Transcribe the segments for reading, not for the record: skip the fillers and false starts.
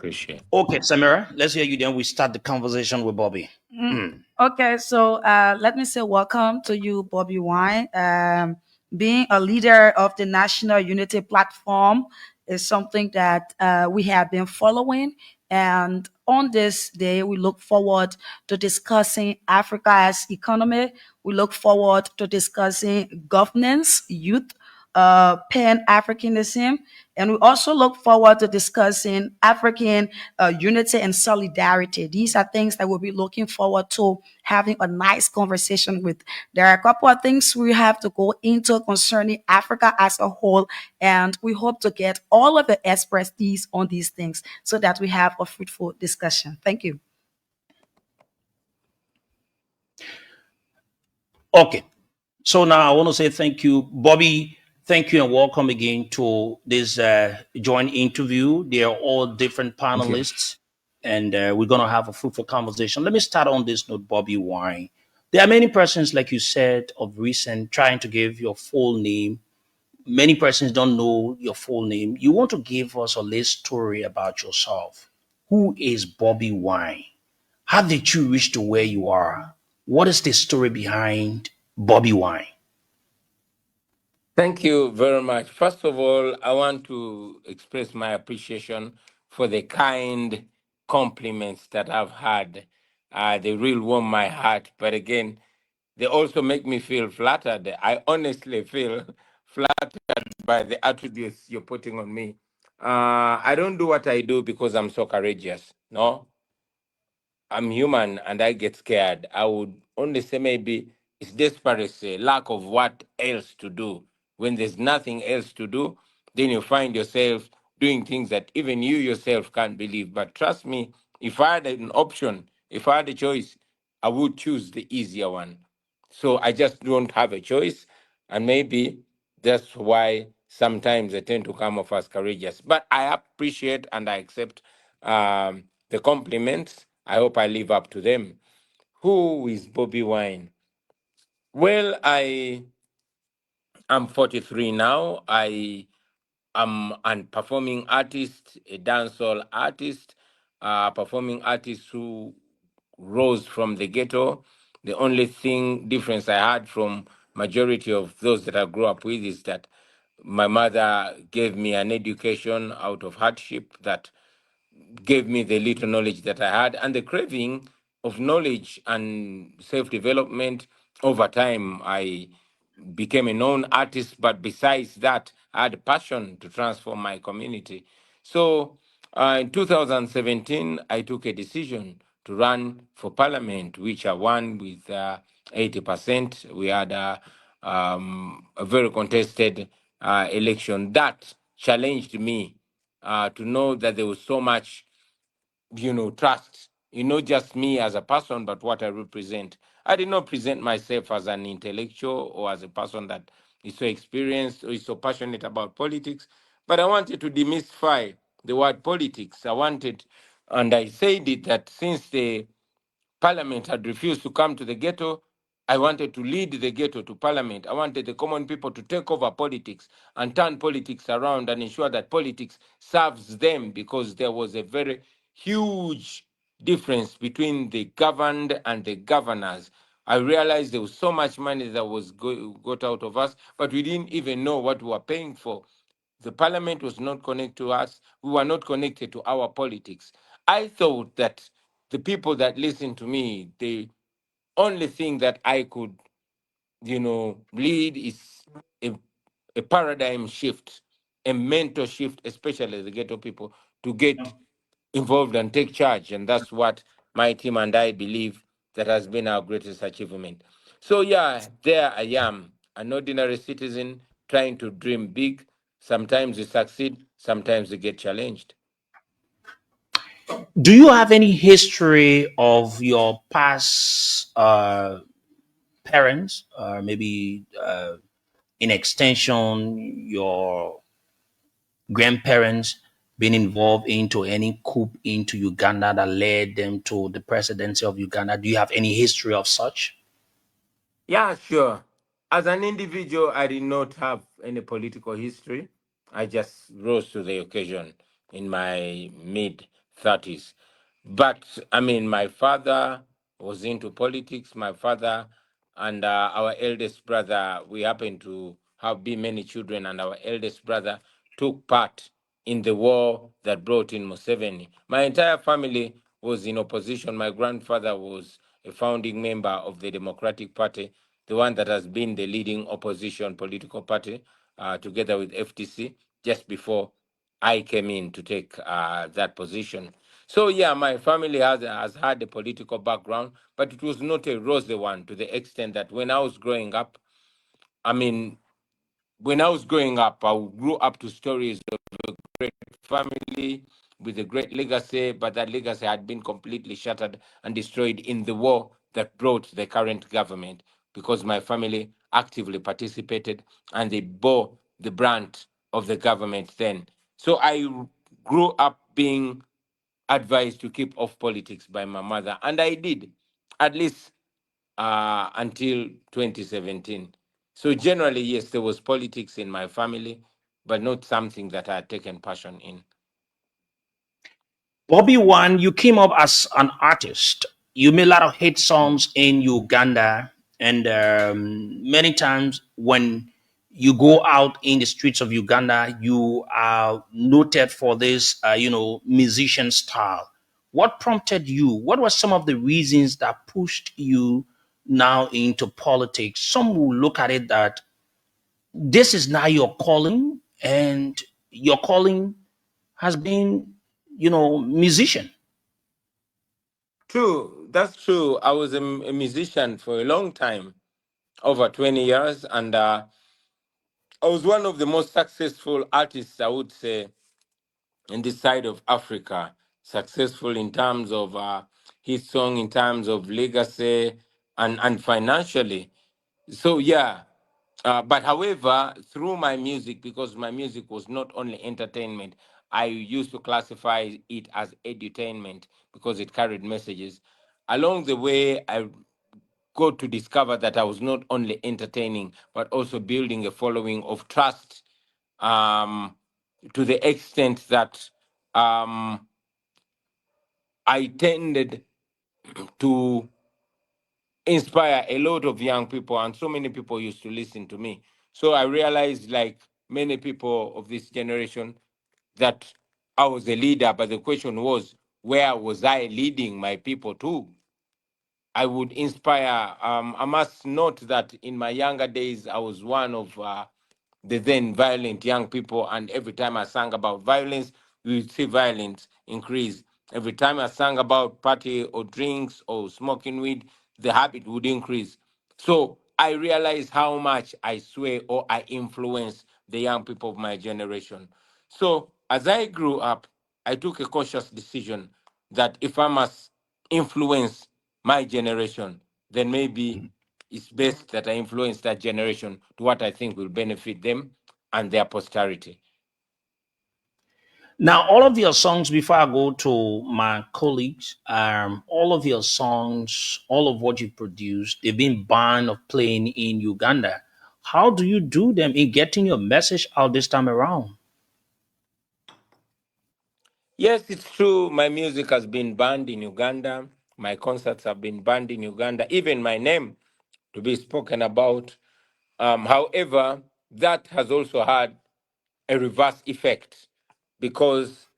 Appreciate. Okay, Samira, let's hear you. Then we start the conversation with Bobby. Okay, so let me say welcome to you, Bobiwine. Being a leader of the National Unity Platform is something that we have been following. And on this day, we look forward to discussing Africa's economy. We look forward to discussing governance, youth, Pan-Africanism, and we also look forward to discussing African unity and solidarity. These are things that we'll be looking forward to having a nice conversation with. There are a couple of things we have to go into concerning Africa as a whole, and we hope to get all of the expertise on these things so that we have a fruitful discussion. Thank you. Okay, so now I want to say thank you, Bobby. Thank you and welcome again to this joint interview. They are all different Thank you. panelists, and we're going to have a fruitful conversation. Let me start on this note, Bobby Wine. There are many persons, like you said, of recent trying to give your full name. Many persons don't know your full name. You want to give us a little story about yourself. Who is Bobby Wine? How did you reach to where you are? What is the story behind Bobby Wine? Thank you very much. First of all, I want to express my appreciation for the kind compliments that I've had. They really warm my heart. But again, they also make me feel flattered. I honestly feel flattered by the attributes you're putting on me. I don't do what I do because I'm so courageous. No, I'm human and I get scared. I would only say maybe it's desperation, lack of what else to do. When there's nothing else to do, then you find yourself doing things that even you yourself can't believe. But trust me, if I had an option, if I had a choice, I would choose the easier one. So I just don't have a choice. And maybe that's why sometimes I tend to come off as courageous. But I appreciate and I accept the compliments. I hope I live up to them. Who is Bobby Wine? Well, I am 43 now. I am a performing artist, a dancehall artist, a performing artist who rose from the ghetto. The only thing difference I had from majority of those that I grew up with is that my mother gave me an education out of hardship that gave me the little knowledge that I had and the craving of knowledge and self development. Over time, I became a known artist, but besides that, I had a passion to transform my community. So in 2017, I took a decision to run for parliament, which I won with 80%. We had a very contested election that challenged me to know that there was so much, trust in not just me as a person, but what I represent. I did not present myself as an intellectual or as a person that is so experienced or is so passionate about politics, but I wanted to demystify the word politics. I wanted, and I said it, that since the Parliament had refused to come to the ghetto, I wanted to lead the ghetto to Parliament. I wanted the common people to take over politics and turn politics around and ensure that politics serves them, because there was a very huge difference between the governed and the governors. I realized there was so much money that was got out of us, but we didn't even know what we were paying for. The parliament was not connected to us. We were not connected to our politics. I thought that the people that listened to me, the only thing that I could, lead is a, a paradigm shift, a mental shift, especially the ghetto people, to get involved and take charge. And that's what my team and I believe that has been our greatest achievement. So, yeah, there I am, an ordinary citizen trying to dream big. Sometimes we succeed, sometimes we get challenged. Do you have any history of your past parents, or maybe in extension, your grandparents being involved into any coup into Uganda that led them to the presidency of Uganda? Do you have any history of such? Yeah, sure. As an individual, I did not have any political history. I just rose to the occasion in my mid 30s. But I mean, my father was into politics. My father and our eldest brother, we happened to have been many children, and our eldest brother took part in the war that brought in Museveni. My entire family was in opposition. My grandfather was a founding member of the Democratic Party, the one that has been the leading opposition political party, together with FTC, just before I came in to take that position. So yeah, my family has had a political background, but it was not a rosy one, to the extent that when I was growing up, I mean, when I was growing up, I grew up to stories of a great family with a great legacy, but that legacy had been completely shattered and destroyed in the war that brought the current government, because my family actively participated and they bore the brunt of the government then. So I grew up being advised to keep off politics by my mother, and I did, at least until 2017. So generally, yes, there was politics in my family, but not something that I had taken passion in. Bobiwine, you came up as an artist. You made a lot of hit songs in Uganda, and many times when you go out in the streets of Uganda, you are noted for this, musician style. What prompted you? What were some of the reasons that pushed you now into politics? Some will look at it that this is now your calling, and your calling has been, musician. True, that's true. I was a musician for a long time, over 20 years, and I was one of the most successful artists, I would say, in this side of Africa. Successful in terms of his song, in terms of legacy, and financially. So yeah, but however, through my music, because my music was not only entertainment, I used to classify it as edutainment because it carried messages. Along the way, I got to discover that I was not only entertaining but also building a following of trust, um, to the extent that um, I tended to inspire a lot of young people, and so many people used to listen to me. So I realized, like many people of this generation, that I was a leader, but the question was, where was I leading my people to? I would inspire. I must note that in my younger days, I was one of the then violent young people, and every time I sang about violence, we would see violence increase. Every time I sang about party or drinks or smoking weed, the habit would increase. So I realized how much I sway or I influence the young people of my generation. So as I grew up, I took a conscious decision that if I must influence my generation, then maybe it's best that I influence that generation to what I think will benefit them and their posterity. Now, all of your songs, before I go to my colleagues, all of your songs, all of what you produce, they've been banned of playing in Uganda. How do you do them in getting your message out this time around? Yes, it's true. My music has been banned in Uganda. My concerts have been banned in Uganda. Even my name to be spoken about. However, that has also had a reverse effect, because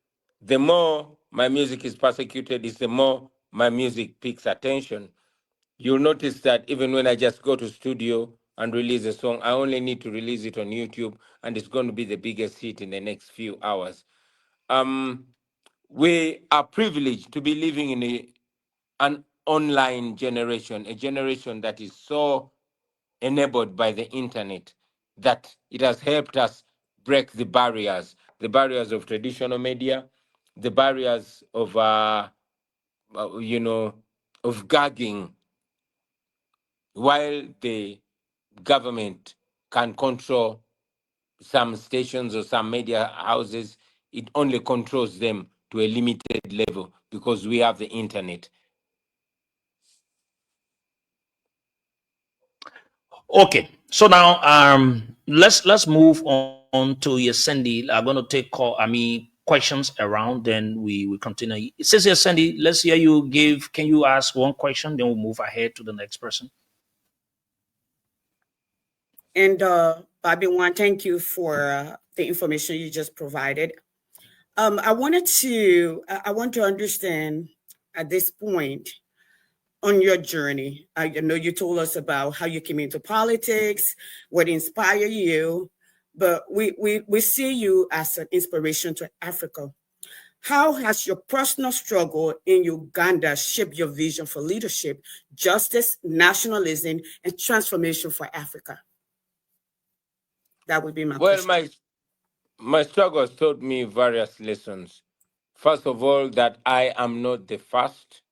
the more my music is persecuted, is the more my music picks attention. You'll notice that even when I just go to studio and release a song, I only need to release it on YouTube, and it's going to be the biggest hit in the next few hours. Um, we are privileged to be living in an online generation, a generation that is so enabled by the internet that it has helped us break the barriers of traditional media, the barriers of uh, you know of gagging. While the government can control some stations or some media houses, it only controls them to a limited level because we have the internet. Okay, so now let's move on to Yesendi. I'm gonna take call. questions around, then we continue. It says here, Sandy, let's hear you give. Can you ask one question? Then we'll move ahead to the next person. And Bobiwine, thank you for the information you just provided. I want to understand at this point on your journey. I know you told us about how you came into politics, what inspired you, but we see you as an inspiration to Africa. How has your personal struggle in Uganda shaped your vision for leadership, justice, nationalism, and transformation for Africa? That would be my Well, question. my struggles taught me various lessons. First of all, that I am not the first,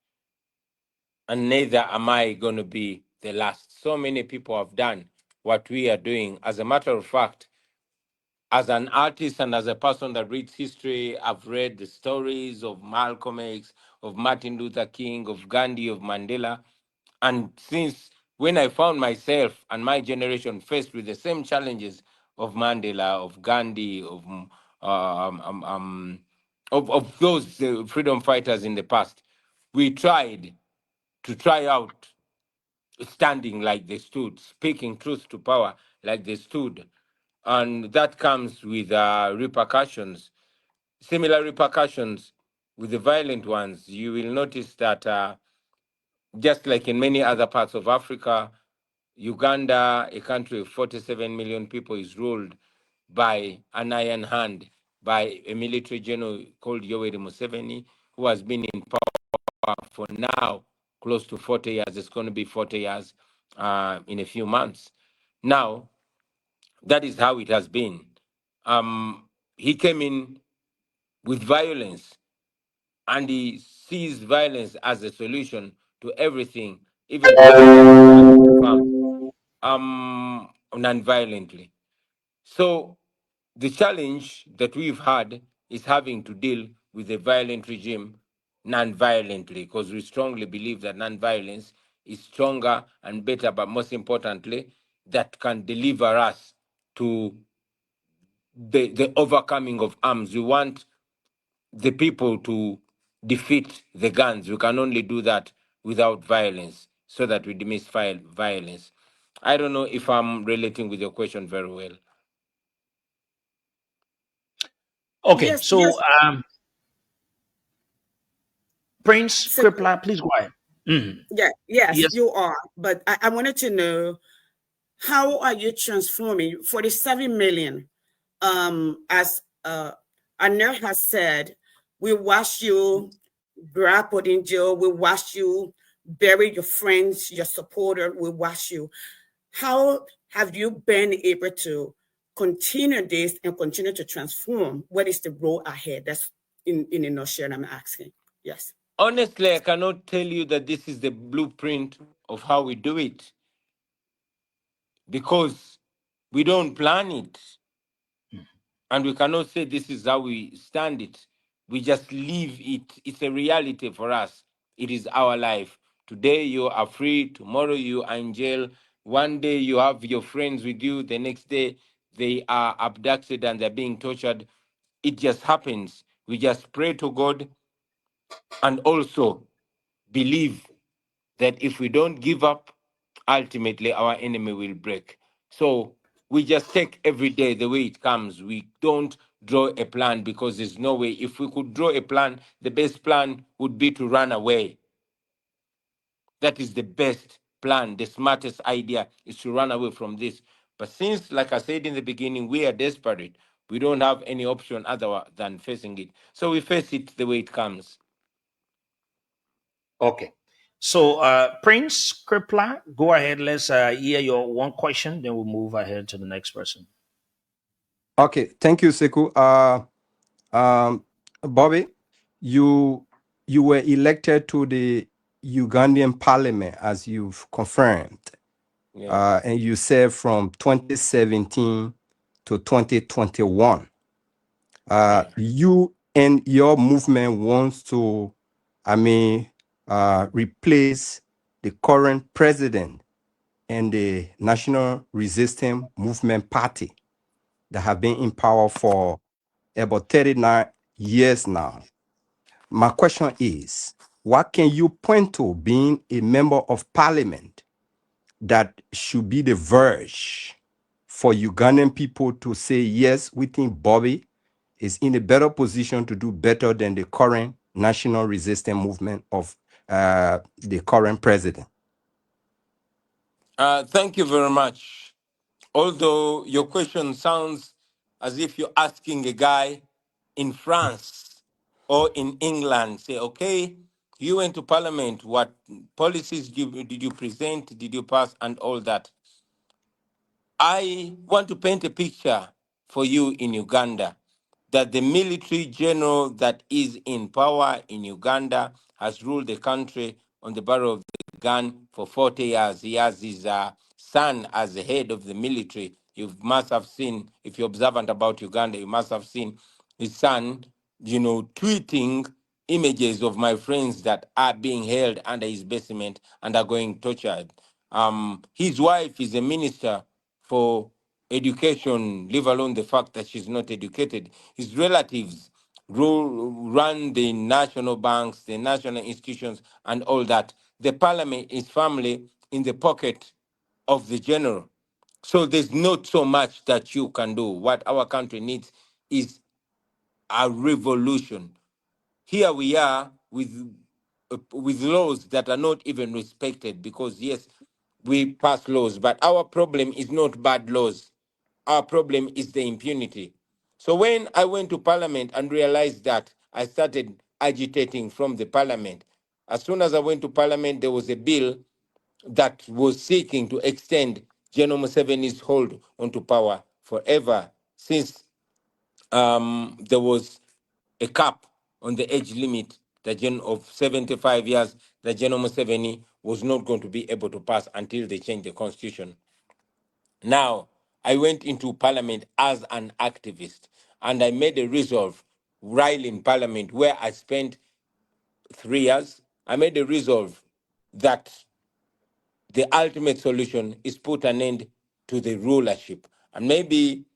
and neither am I going to be the last. So many people have done what we are doing. As a matter of fact, as an artist and as a person that reads history, I've read the stories of Malcolm X, of Martin Luther King, of Gandhi, of Mandela. And since when I found myself and my generation faced with the same challenges of Mandela, of Gandhi, um, um, um, of those freedom fighters in the past, we tried to try out standing like they stood, speaking truth to power like they stood. And that comes with repercussions, similar repercussions with the violent ones. You will notice that just like in many other parts of Africa, Uganda, a country of 47 million people, is ruled by an iron hand, by a military general called Yoweri Museveni, who has been in power for now close to 40 years. It's going to be 40 years in a few months. Now, that is how it has been. He came in with violence, and he sees violence as a solution to everything, even to the farm, non-violently. So the challenge that we've had is having to deal with a violent regime non-violently, because we strongly believe that non-violence is stronger and better, but most importantly, that can deliver us to the overcoming of arms. We want the people to defeat the guns. We can only do that without violence, so that we demystify violence. I don't know if I'm relating with your question very well. Okay, Yes, so yes. Prince So, Kripla, please go ahead. Mhm. yeah, yes, Yes. you are. But I wanted to know, how are you transforming 47 million? As Anir has said, we watch you grab put in jail, we watch you bury your friends, your supporter, we watch you. How have you been able to continue this and continue to transform? What is the road ahead? That's in a nutshell I'm asking. Yes. Honestly, I cannot tell you that this is the blueprint of how we do it, because we don't plan it, and we cannot say this is how we stand it. We just live it. It's a reality for us. It is our life. Today you are free, tomorrow you are in jail. One day you have your friends with you, the next day they are abducted and they're being tortured. It just happens. We just pray to God and also believe that if we don't give up, ultimately our enemy will break. So we just take every day the way it comes. We don't draw a plan, because there's no way. If we could draw a plan, the best plan would be to run away. That is the best plan. The smartest idea is to run away from this. But since, like I said in the beginning, we are desperate, we don't have any option other than facing it. So we face it the way it comes. Okay. So Prince Kripla, go ahead. Let's hear your one question, then we'll move ahead to the next person. Okay, thank you, Seku. Bobby, you you were elected to the Ugandan parliament, as you've confirmed, Yes. and you served from 2017 to 2021. Yes. You and your movement wants to, I mean, replace the current president and the National Resistance Movement Party that have been in power for about 39 years now. My question is, what can you point to being a member of parliament that should be the verge for Ugandan people to say, yes, we think Bobby is in a better position to do better than the current national resistance movement of the current president? Thank you very much. Although your question sounds as if you're asking a guy in France or in England, say, okay, you went to parliament, what policies did you present, did you pass, and all that. I want to paint a picture for you in Uganda that the military general that is in power in Uganda has ruled the country on the barrel of the gun for 40 years. He has his son as the head of the military. You must have seen, if you're observant about Uganda, you must have seen his son, tweeting images of my friends that are being held under his basement and are going tortured. His wife is a minister for education, leave alone the fact that she's not educated. His relatives run the national banks, the national institutions, and all that. The parliament is family in the pocket of the general. So there's not so much that you can do. What our country needs is a revolution. Here we are with laws that are not even respected because, yes, we pass laws, but our problem is not bad laws. Our problem is the impunity. So when I went to parliament and realized that, I started agitating from the parliament. As soon as I went to parliament, there was a bill that was seeking to extend General Museveni's hold onto power forever, since there was a cap on the age limit of 75 years that General Museveni was not going to be able to pass until they changed the constitution. Now, I went into parliament as an activist and I made a resolve while in parliament where I spent 3 years. I made a resolve that the ultimate solution is put an end to the rulership. And maybe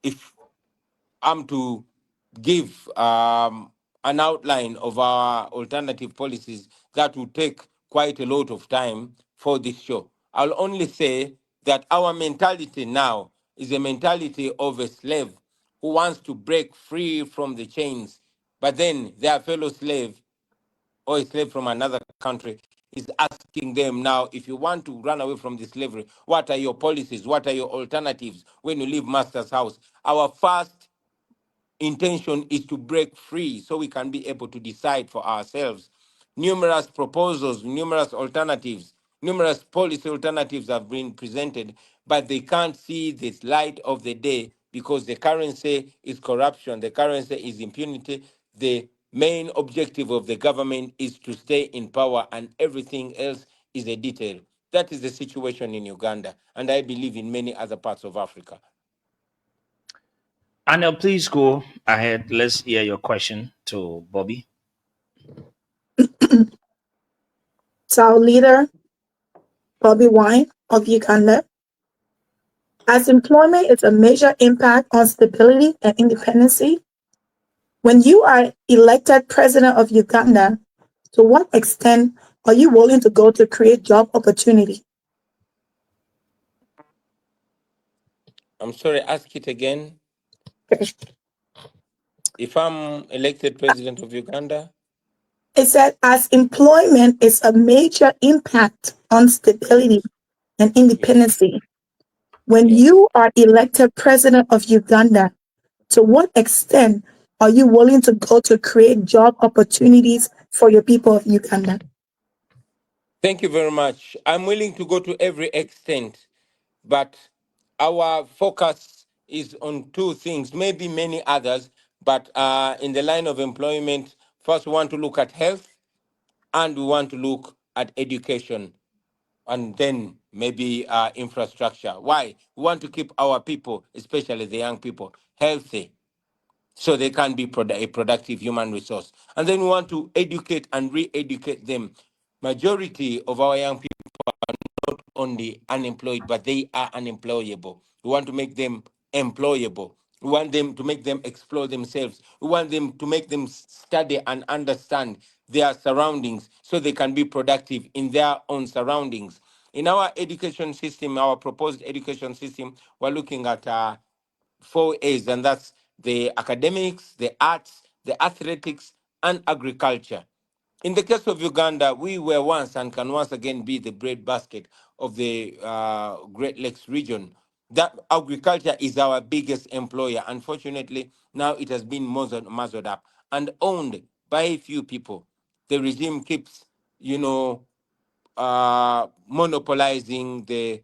if I'm to give an outline of our alternative policies, that will take quite a lot of time for this show. I'll only say that our mentality now is a mentality of a slave who wants to break free from the chains, but then their fellow slave or a slave from another country is asking them now, if you want to run away from the slavery, what are your policies? What are your alternatives when you leave master's house? Our first intention is to break free so we can be able to decide for ourselves. Numerous proposals, numerous alternatives, numerous policy alternatives have been presented, but they can't see this light of the day because the currency is corruption, the currency is impunity. The main objective of the government is to stay in power, and everything else is a detail. That is the situation in Uganda, and I believe in many other parts of Africa. Anel, please go ahead. Let's hear your question to Bobby. So our leader, Bobiwine of Uganda, as employment is a major impact on stability and independency, when you are elected president of Uganda, to what extent are you willing to go to create job opportunity? I'm sorry, ask it again. If I'm elected president of Uganda? It said, as employment is a major impact on stability and Yes, independency, when yes. you are elected president of Uganda, to what extent are you willing to go to create job opportunities for your people of Uganda? Thank you very much. I'm willing to go to every extent, but our focus is on two things, maybe many others, but in the line of employment, first we want to look at health and we want to look at education and then maybe infrastructure. Why? We want to keep our people, especially the young people, healthy so they can be a productive human resource. And then we want to educate and re-educate them. Majority of our young people only unemployed, but they are unemployable. We want to make them employable. We want them to make them explore themselves. We want them to make them study and understand their surroundings so they can be productive in their own surroundings. In our education system, our proposed education system, we're looking at 4 A's, and that's the academics, the arts, the athletics, and agriculture. In the case of Uganda, we were once and can once again be the breadbasket of the Great Lakes region. That agriculture is our biggest employer. Unfortunately, now it has been muzzled up and owned by a few people. The regime keeps, monopolizing the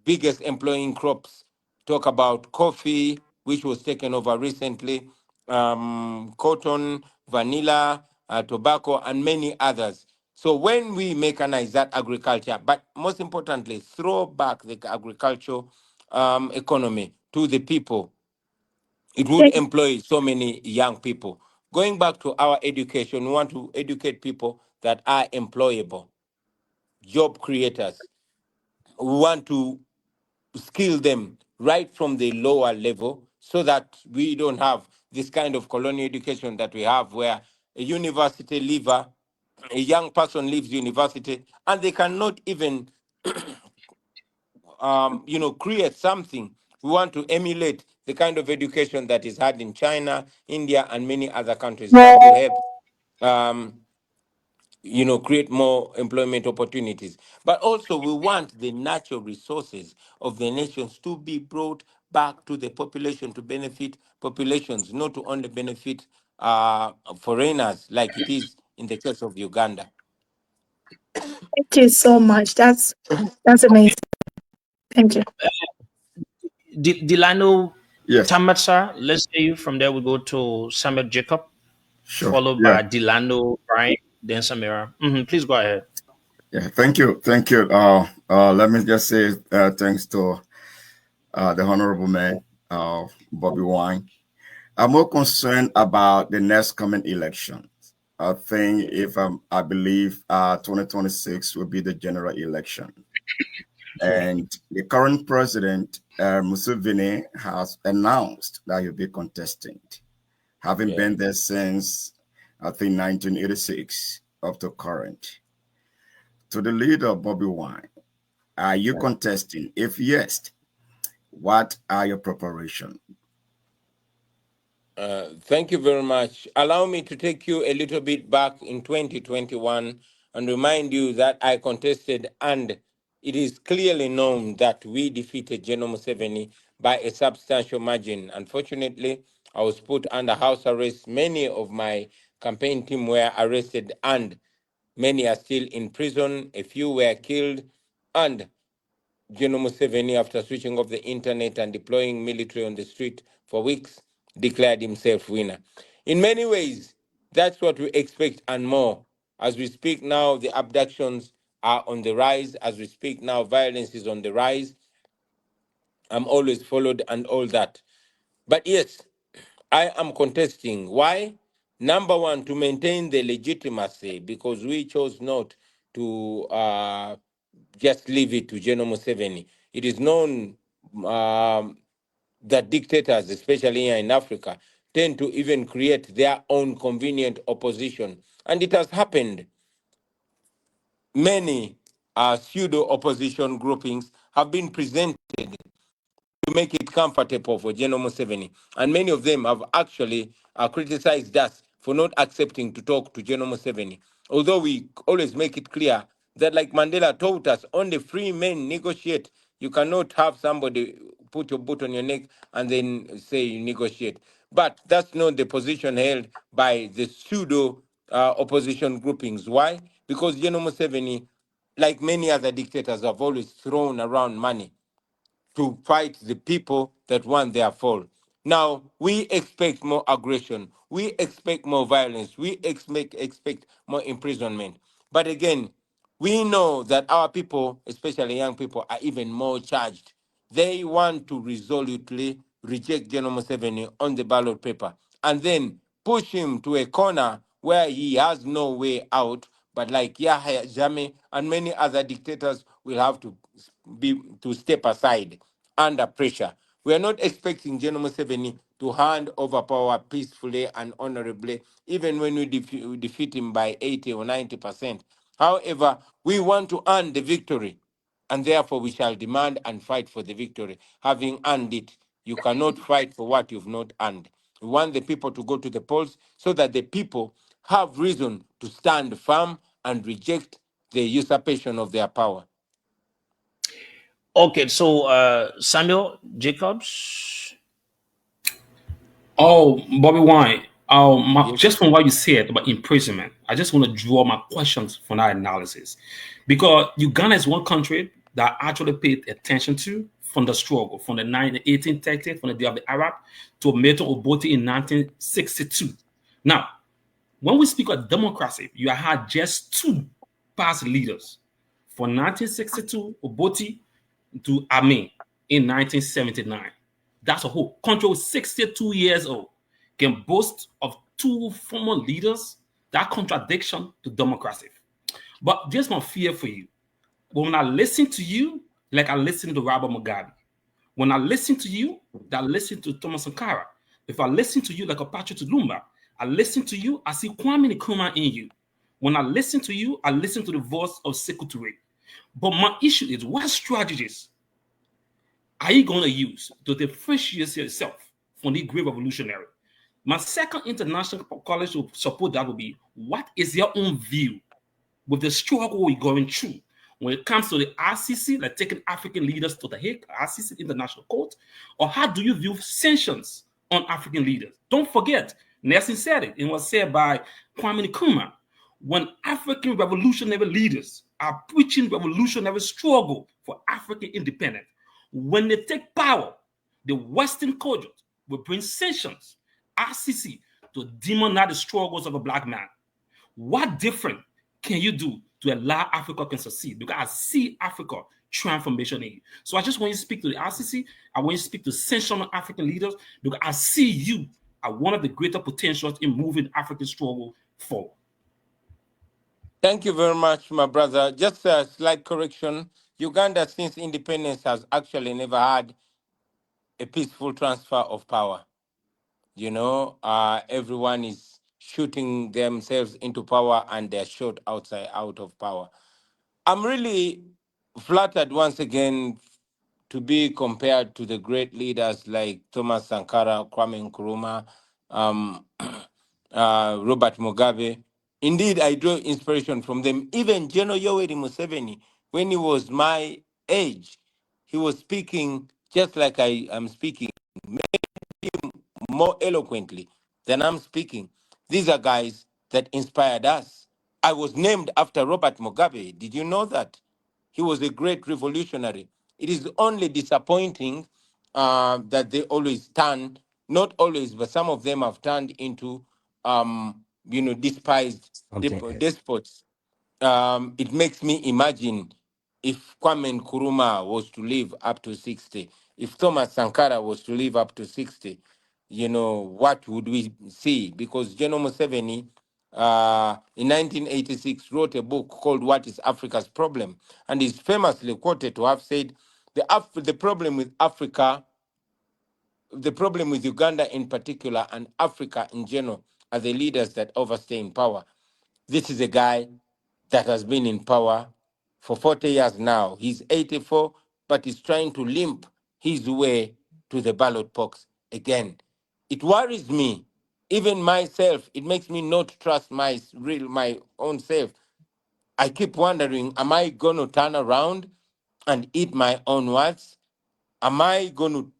biggest employing crops. Talk about coffee, which was taken over recently, cotton, vanilla, tobacco, and many others. So when we mechanize that agriculture, but most importantly, throw back the agricultural economy to the people, it would Thank employ so many young people. Going back to our education, we want to educate people that are employable, job creators. We want to skill them right from the lower level so that we don't have this kind of colonial education that we have where a university leaver, a young person leaves university and they cannot even create something. We want to emulate the kind of education that is had in China, India, and many other countries. That will help um, create more employment opportunities. But also, we want the natural resources of the nations to be brought back to the population to benefit populations, not to only benefit foreigners like it is in the case of Uganda. you so much. That's amazing. Thank you. Delano Yes, Tamatsa, let's say you. From there, we go to Samuel Jacob, sure. followed Yeah, by Delano Brian, then Samira. Please go ahead. yeah. Thank you, thank you. Let me just say thanks to the honorable man, Bobiwine. I'm more concerned about the next coming election. I think I believe 2026 will be the general election, and the current president Museveni has announced that he'll be contesting, having Yeah. been there since I think 1986 up to current. To the leader, Bobiwine, are you contesting? If yes, what are your preparations? Thank you very much. Allow me to take you a little bit back in 2021 and remind you that I contested, and it is clearly known that we defeated General Museveni by a substantial margin. Unfortunately, I was put under house arrest. Many of my campaign team were arrested, and many are still in prison. A few were killed, and General Museveni, after switching off the internet and deploying military on the street for weeks, declared himself winner. In many ways, that's what we expect and more. As we speak now, the abductions are on the rise. As we speak now, violence is on the rise. I'm always followed and all that. But yes, I am contesting. Why? Number one, to maintain the legitimacy, because we chose not to just leave it to General Museveni. It is known that dictators, especially here in Africa, tend to even create their own convenient opposition. And it has happened. Many pseudo opposition groupings have been presented to make it comfortable for General Museveni. And many of them have actually criticized us for not accepting to talk to General Museveni. Although we always make it clear that, like Mandela taught us, only free men negotiate. You cannot have somebody put your boot on your neck and then say you negotiate. But that's not the position held by the pseudo opposition groupings. Why? Because General Museveni, like many other dictators, have always thrown around money to fight the people that want their fall. Now, we expect more aggression. We expect more violence. We expect more imprisonment. But again, we know that our people, especially young people, are even more charged. They want to resolutely reject General Museveni on the ballot paper and then push him to a corner where he has no way out. But like Yahya Jammeh and many other dictators will have to step aside under pressure. We are not expecting General Museveni to hand over power peacefully and honorably, even when we defeat him by 80 or 90%. However, we want to earn the victory, and therefore we shall demand and fight for the victory. Having earned it, you cannot fight for what you've not earned. We want the people to go to the polls so that the people have reason to stand firm and reject the usurpation of their power. Okay, so Samuel Jacobs. Oh, Bobiwine. Yes. Just from what you said about imprisonment, I just want to draw my questions from that analysis, because Uganda is one country that I actually paid attention to from the struggle, from the 1830, from the day of the Arab to Milton Obote in 1962. Now, when we speak of democracy, you had just two past leaders. From 1962, Obote to Amin in 1979. That's a whole country with 62 years old can boast of two former leaders. That contradiction to democracy. But just my fear for you. When I listen to you, like I listen to Robert Mugabe. When I listen to you, I listen to Thomas Sankara. If I listen to you like a Patrick Lumumba, I listen to you, I see Kwame Nkrumah in you. When I listen to you, I listen to the voice of Sekou Touré. But my issue is, what strategies are you going to use to differentiate yourself from the great revolutionary? My second international college to support that will be, what is your own view with the struggle we're going through when it comes to the RCC, like taking African leaders to the Hague, RCC International Court? Or how do you view sanctions on African leaders? Don't forget, Nelson said it. It was said by Kwame Nkrumah. When African revolutionary leaders are preaching revolutionary struggle for African independence, when they take power, the Western culture will bring sanctions, RCC, to demonize the struggles of a black man. What different can you do to allow Africa can succeed? Because I see Africa transformation in you. So I just want you to speak to the RCC. I want you to speak to sensational African leaders, because I see you are one of the greater potentials in moving African struggle forward. Thank you very much, my brother. Just a slight correction. Uganda, since independence, has actually never had a peaceful transfer of power. You know, everyone is shooting themselves into power and they're shot out of power. I'm really flattered once again to be compared to the great leaders like Thomas Sankara, Kwame Nkrumah, um, Robert Mugabe. Indeed, I draw inspiration from them. Even General Yoweri Museveni, when he was my age, he was speaking just like I am speaking, more eloquently than I'm speaking. These are guys that inspired us. I was named after Robert Mugabe. Did you know that? He was a great revolutionary. It is only disappointing that they always turn, not always, but some of them have turned into, despised Something else. despots. It makes me imagine if Kwame Nkrumah was to live up to 60, if Thomas Sankara was to live up to 60, what would we see? Because General Museveni, in 1986, wrote a book called What is Africa's Problem? And is famously quoted to have said, the problem with Africa, the problem with Uganda in particular, and Africa in general, are the leaders that overstay in power. This is a guy that has been in power for 40 years now. He's 84, but he's trying to limp his way to the ballot box again. It worries me, even myself. It makes me not trust my own self. I keep wondering, am I going to turn around and eat my own words? Am I going to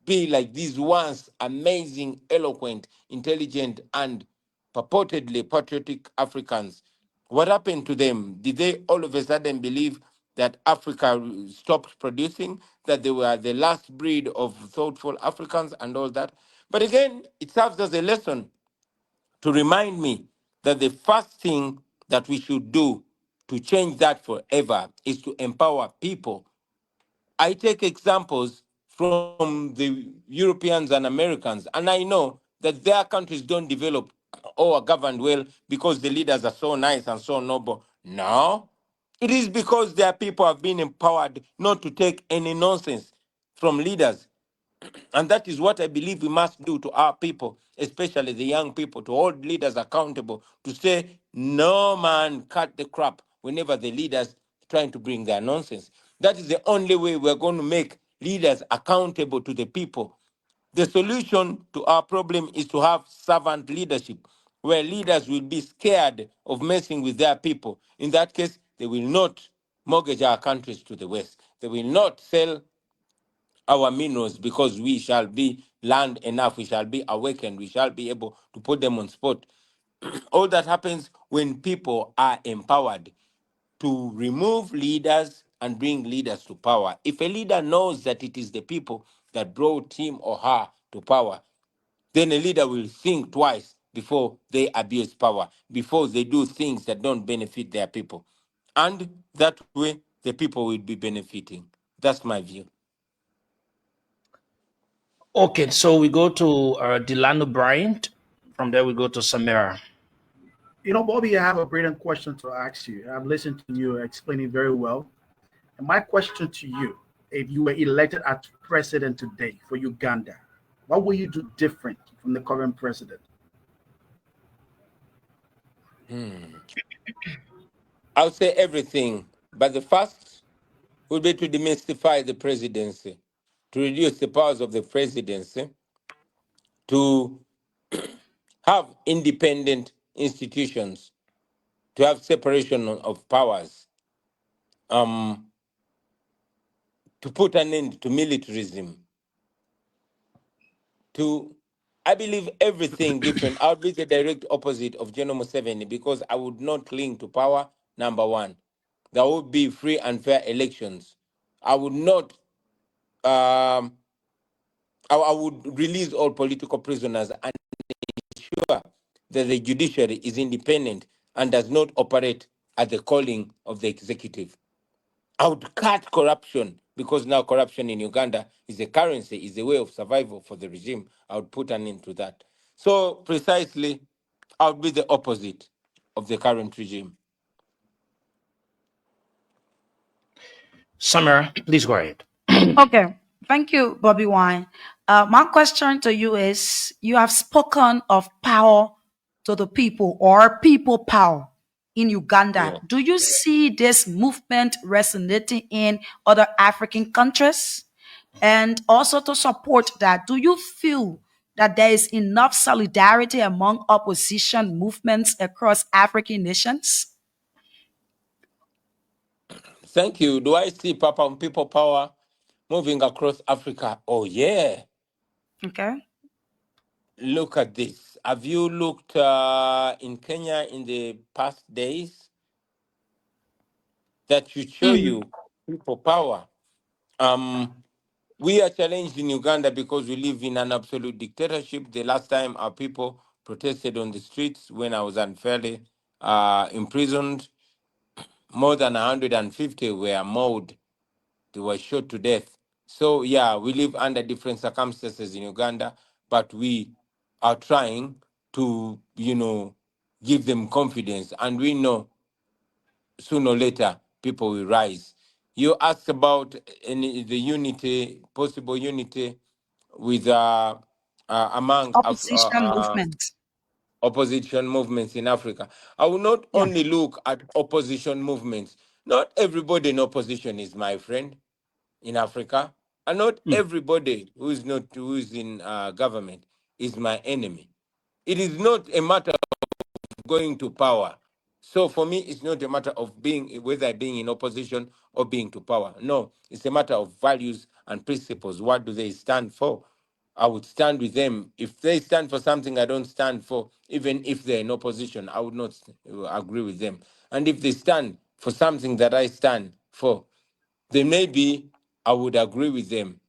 be like these once amazing, eloquent, intelligent, and purportedly patriotic Africans? What happened to them? Did they all of a sudden believe that Africa stopped producing, that they were the last breed of thoughtful Africans and all that? But again, it serves as a lesson to remind me that the first thing that we should do to change that forever is to empower people. I take examples from the Europeans and Americans, and I know that their countries don't develop or are governed well because the leaders are so nice and so noble. No, it is because their people have been empowered not to take any nonsense from leaders. And that is what I believe we must do to our people, especially the young people, to hold leaders accountable, to say, no man cut the crap whenever the leaders trying to bring their nonsense. That is the only way we're going to make leaders accountable to the people. The solution to our problem is to have servant leadership, where leaders will be scared of messing with their people. In that case, they will not mortgage our countries to the West. They will not sell our minerals because we shall be land enough, we shall be awakened, we shall be able to put them on spot. All that happens when people are empowered to remove leaders and bring leaders to power. If a leader knows that it is the people that brought him or her to power, then a leader will think twice before they abuse power, before they do things that don't benefit their people. And that way, the people will be benefiting. That's my view. Okay, so we go to Delano Bryant. From there, we go to Samira. Bobby, I have a brilliant question to ask you. I've listened to you explaining very well. And my question to you, if you were elected as president today for Uganda, what will you do different from the current president? I'll say everything, but the first would be to demystify the presidency, to reduce the powers of the presidency, to have independent institutions, to have separation of powers, to put an end to militarism, to, I believe, everything different. I would be the direct opposite of General Museveni because I would not cling to power, number one. There would be free and fair elections. I would not, I would release all political prisoners and ensure that the judiciary is independent and does not operate at the calling of the executive. I would cut corruption because now corruption in Uganda is a currency, is a way of survival for the regime. I would put an end to that. So precisely, I would be the opposite of the current regime. Samira, please go ahead. Okay. Thank you, Bobiwine. My question to you is, you have spoken of power to the people or people power in Uganda. Yeah. Do you see this movement resonating in other African countries? And also to support that, do you feel that there is enough solidarity among opposition movements across African nations? Thank you. Do I see people power moving across Africa? Oh, yeah. Okay. Look at this. Have you looked in Kenya in the past days? That should show you people power. We are challenged in Uganda because we live in an absolute dictatorship. The last time our people protested on the streets when I was unfairly imprisoned, more than 150 were mauled. They were shot to death. So, yeah, we live under different circumstances in Uganda, but we are trying to, give them confidence. And we know sooner or later people will rise. You asked about the unity, possible unity with among Opposition movement. opposition movements in Africa. I will not Yeah. only look at opposition movements. Not everybody in opposition is my friend in Africa, and not everybody who is in government is my enemy. It is not a matter going to power. So for me, it's not a matter of whether being in opposition or being to power. No, it's a matter of values and principles. What do they stand for? I would stand with them. If they stand for something I don't stand for, even if they're in opposition, I would not agree with them. And if they stand for something that I stand for, then maybe I would agree with them.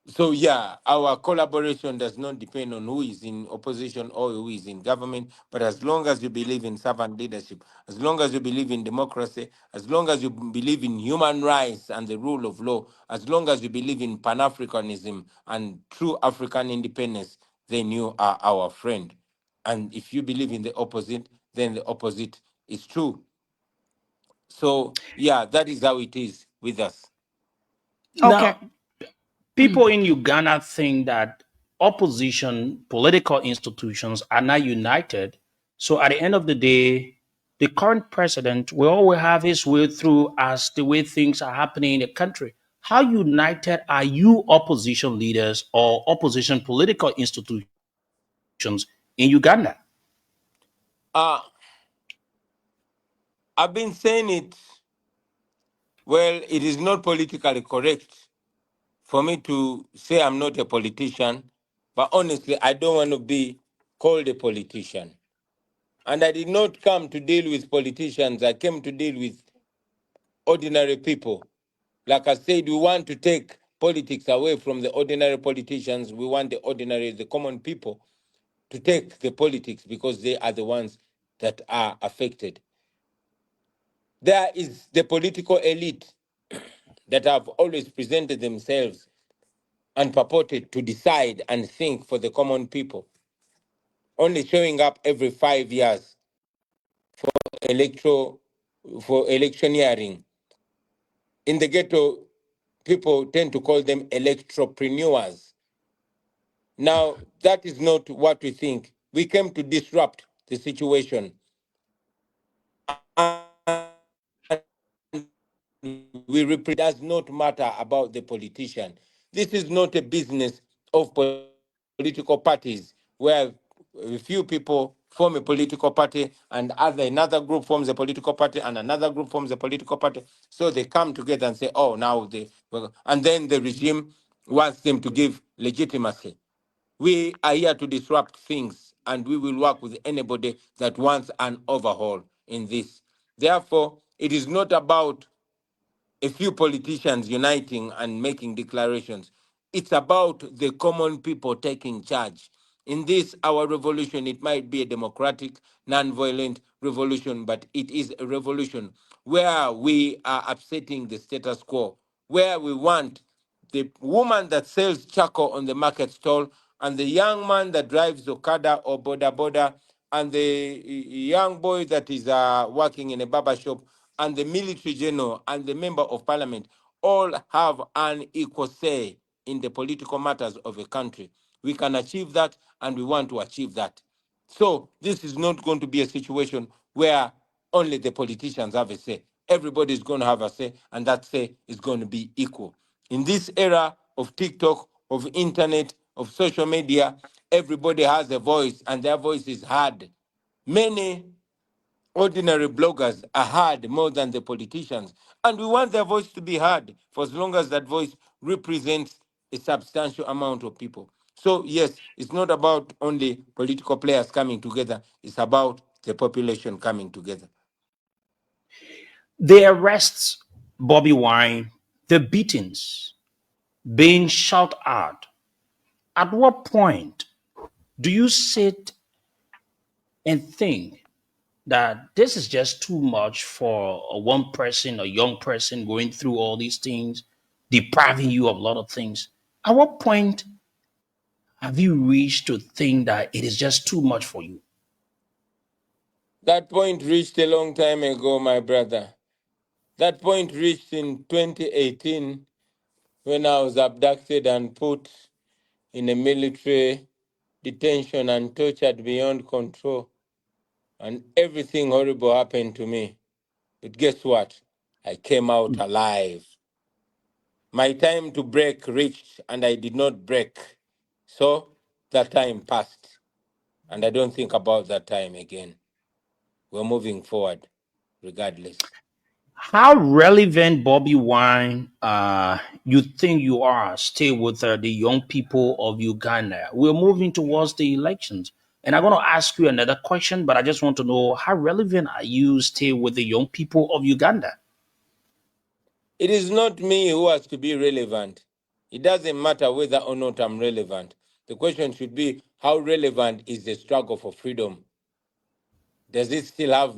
So yeah, our collaboration does not depend on who is in opposition or who is in government, but as long as you believe in servant leadership, as long as you believe in democracy, as long as you believe in human rights and the rule of law, as long as you believe in Pan-Africanism and true African independence, then you are our friend. And if you believe in the opposite, then the opposite is true. So yeah, that is how it is with us. Okay. Now, People in Uganda think that opposition political institutions are not united. So at the end of the day, the current president will always have his way through as the way things are happening in the country. How united are you opposition leaders or opposition political institutions in Uganda? Uh, I've been saying it, well, it is not politically correct for me to say I'm not a politician, but honestly, I don't want to be called a politician. And I did not come to deal with politicians, I came to deal with ordinary people. Like I said, we want to take politics away from the ordinary politicians. We want the common people to take the politics because they are the ones that are affected. There is the political elite that have always presented themselves and purported to decide and think for the common people, only showing up every 5 years electro for electioneering. In the ghetto, people tend to call them electropreneurs. Now, that is not what we think. We came to disrupt the situation. Does not matter about the politician. This is not a business of political parties where a few people form a political party and another group forms a political party and another group forms a political party. So they come together and say, oh, now they, and then the regime wants them to give legitimacy. We are here to disrupt things, and we will work with anybody that wants an overhaul in this. Therefore, it is not about a few politicians uniting and making declarations. It's about the common people taking charge. In this, our revolution, it might be a democratic, non-violent revolution, but it is a revolution where we are upsetting the status quo, where we want the woman that sells charcoal on the market stall, and the young man that drives Okada or Boda Boda, and the young boy that is working in a barber shop, and the military general, and the member of parliament all have an equal say in the political matters of a country. We can achieve that, and we want to achieve that. So this is not going to be a situation where only the politicians have a say. Everybody is going to have a say, and that say is going to be equal. In this era of TikTok, of internet, of social media, everybody has a voice, and their voice is heard. Many ordinary bloggers are heard more than the politicians, and we want their voice to be heard for as long as that voice represents a substantial amount of people. So yes, it's not about only political players coming together, it's about the population coming together. The arrests, Bobiwine, the beatings, being shot at what point do you sit and think that this is just too much for a one person, a young person going through all these things, depriving you of a lot of things? At what point have you reached to think that it is just too much for you? That point reached a long time ago, my brother. That point reached in 2018 when I was abducted and put in a military detention and tortured beyond control. And everything horrible happened to me. But guess what? I came out alive. My time to break reached, and I did not break. So that time passed, and I don't think about that time again. We're moving forward regardless. How relevant, Bobiwine, you think you are still with the young people of Uganda? We're moving towards the elections. And I'm going to ask you another question, but I just want to know how relevant are you still with the young people of Uganda? It is not me who has to be relevant. It doesn't matter whether or not I'm relevant. The question should be, how relevant is the struggle for freedom? Does it still have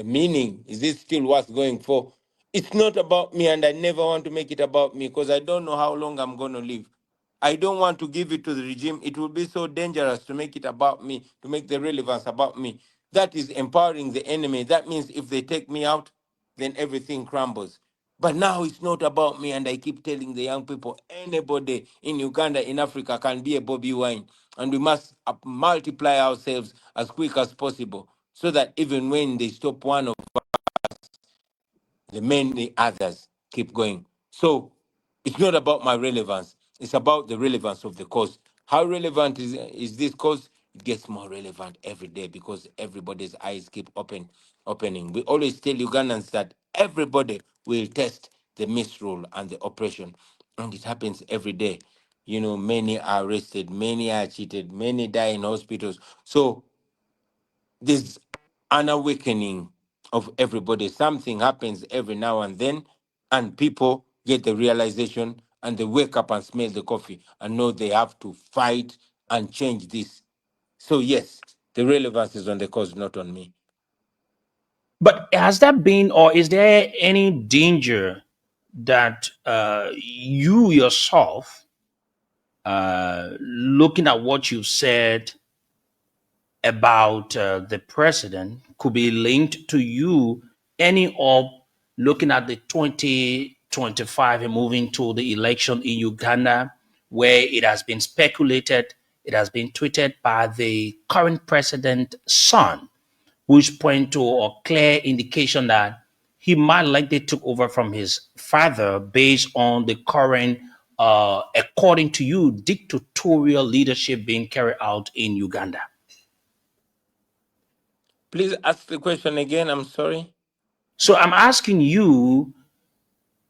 meaning? Is it still worth going for? It's not about me, and I never want to make it about me because I don't know how long I'm going to live. I don't want to give it to the regime. It will be so dangerous to make it about me, to make the relevance about me. That is empowering the enemy. That means if they take me out, then everything crumbles. But now it's not about me, and I keep telling the young people, anybody in Uganda, in Africa, can be a Bobiwine, and we must multiply ourselves as quick as possible, so that even when they stop one of the many others keep going. So it's not about my relevance. It's about the relevance of the cause. How relevant is this cause? It gets more relevant every day because everybody's eyes keep opening. We always tell Ugandans that everybody will test the misrule and the oppression. And it happens every day. You know, many are arrested, many are cheated, many die in hospitals. So there's an awakening of everybody. Something happens every now and then, and people get the realization and they wake up and smell the coffee and know they have to fight and change this. So, yes, the relevance is on the cause, not on me. But has there been, or is there any danger that you yourself, looking at what you've said about the president, could be linked to you any of looking at the 2025 and moving to the election in Uganda, where it has been speculated, it has been tweeted by the current president's son, which point to a clear indication that he might likely took over from his father based on the current, according to you, dictatorial leadership being carried out in Uganda. Please ask the question again. I'm sorry. So I'm asking you,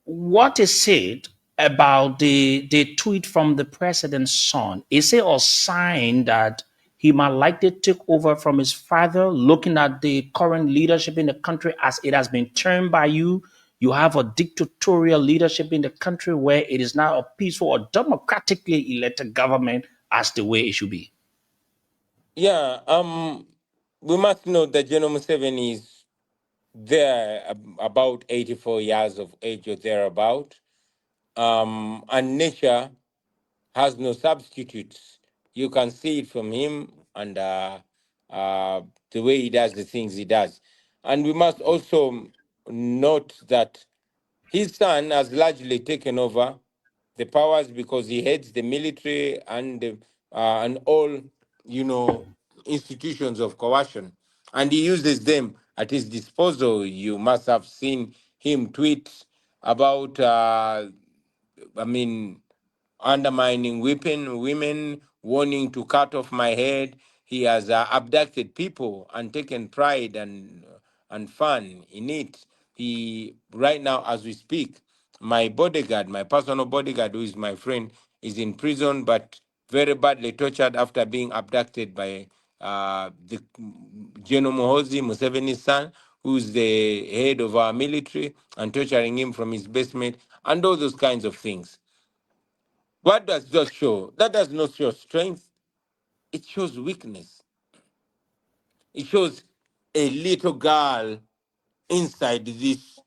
what is it about the tweet from the president's son? Is it a sign that he might likely take over from his father, looking at the current leadership in the country as it has been termed by you? You have a dictatorial leadership in the country where it is now a peaceful or democratically elected government as the way it should be. Yeah, we must know that General Museveni is there about 84 years of age or thereabout. And nature has no substitutes. You can see it from him and the way he does the things he does. And we must also note that his son has largely taken over the powers because he heads the military and all, you know, institutions of coercion, and he uses them at his disposal. You must have seen him tweet about, I mean, undermining women, wanting to cut off my head. He has abducted people and taken pride and fun in it. He right now, as we speak, my bodyguard, my personal bodyguard, who is my friend, is in prison, but very badly tortured after being abducted by the General Muhozi, Museveni's son, who's the head of our military, and torturing him from his basement, and all those kinds of things. What does that show? That does not show strength. It shows weakness. It shows a little girl inside this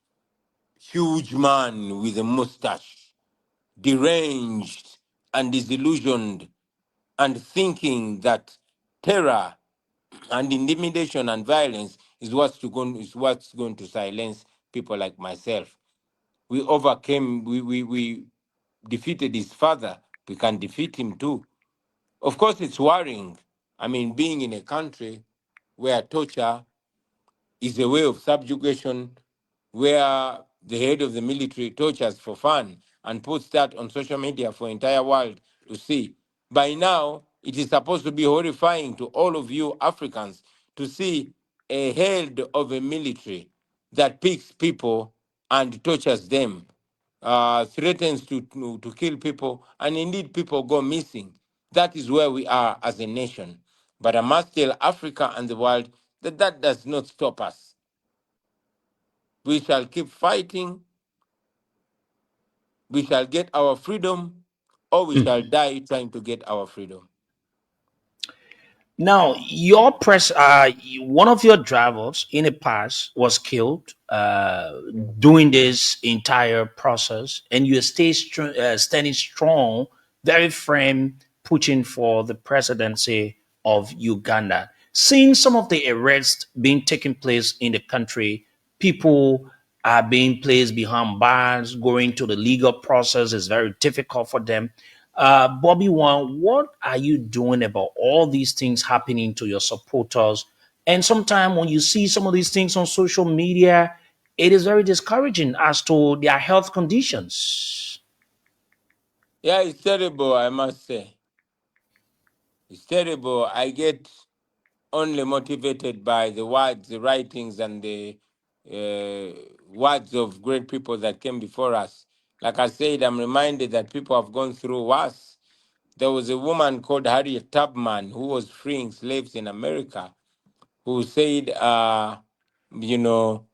huge man with a mustache, deranged and disillusioned, and thinking that terror and intimidation and violence is what's going to silence people like myself. We overcame, we defeated his father. We can defeat him too. Of course, it's worrying. I mean, being in a country where torture is a way of subjugation, where the head of the military tortures for fun and puts that on social media for entire world to see. By now, it is supposed to be horrifying to all of you Africans to see a head of a military that picks people and tortures them, threatens to kill people, and indeed people go missing. That is where we are as a nation. But I must tell Africa and the world that that does not stop us. We shall keep fighting. We shall get our freedom, or we shall die trying to get our freedom. Now, one of your drivers in the past was killed during this entire process, and you standing strong, very firm, pushing for the presidency of Uganda. Seeing some of the arrests being taking place in the country, people are being placed behind bars. Going to the legal process is very difficult for them. Bobiwine, what are you doing about all these things happening to your supporters? And sometimes when you see some of these things on social media, it is very discouraging as to their health conditions. Yeah, it's terrible, I must say. It's terrible. I get only motivated by the words, the writings, and the words of great people that came before us. Like I said, I'm reminded that people have gone through worse. There was a woman called Harriet Tubman who was freeing slaves in America, who said, you know,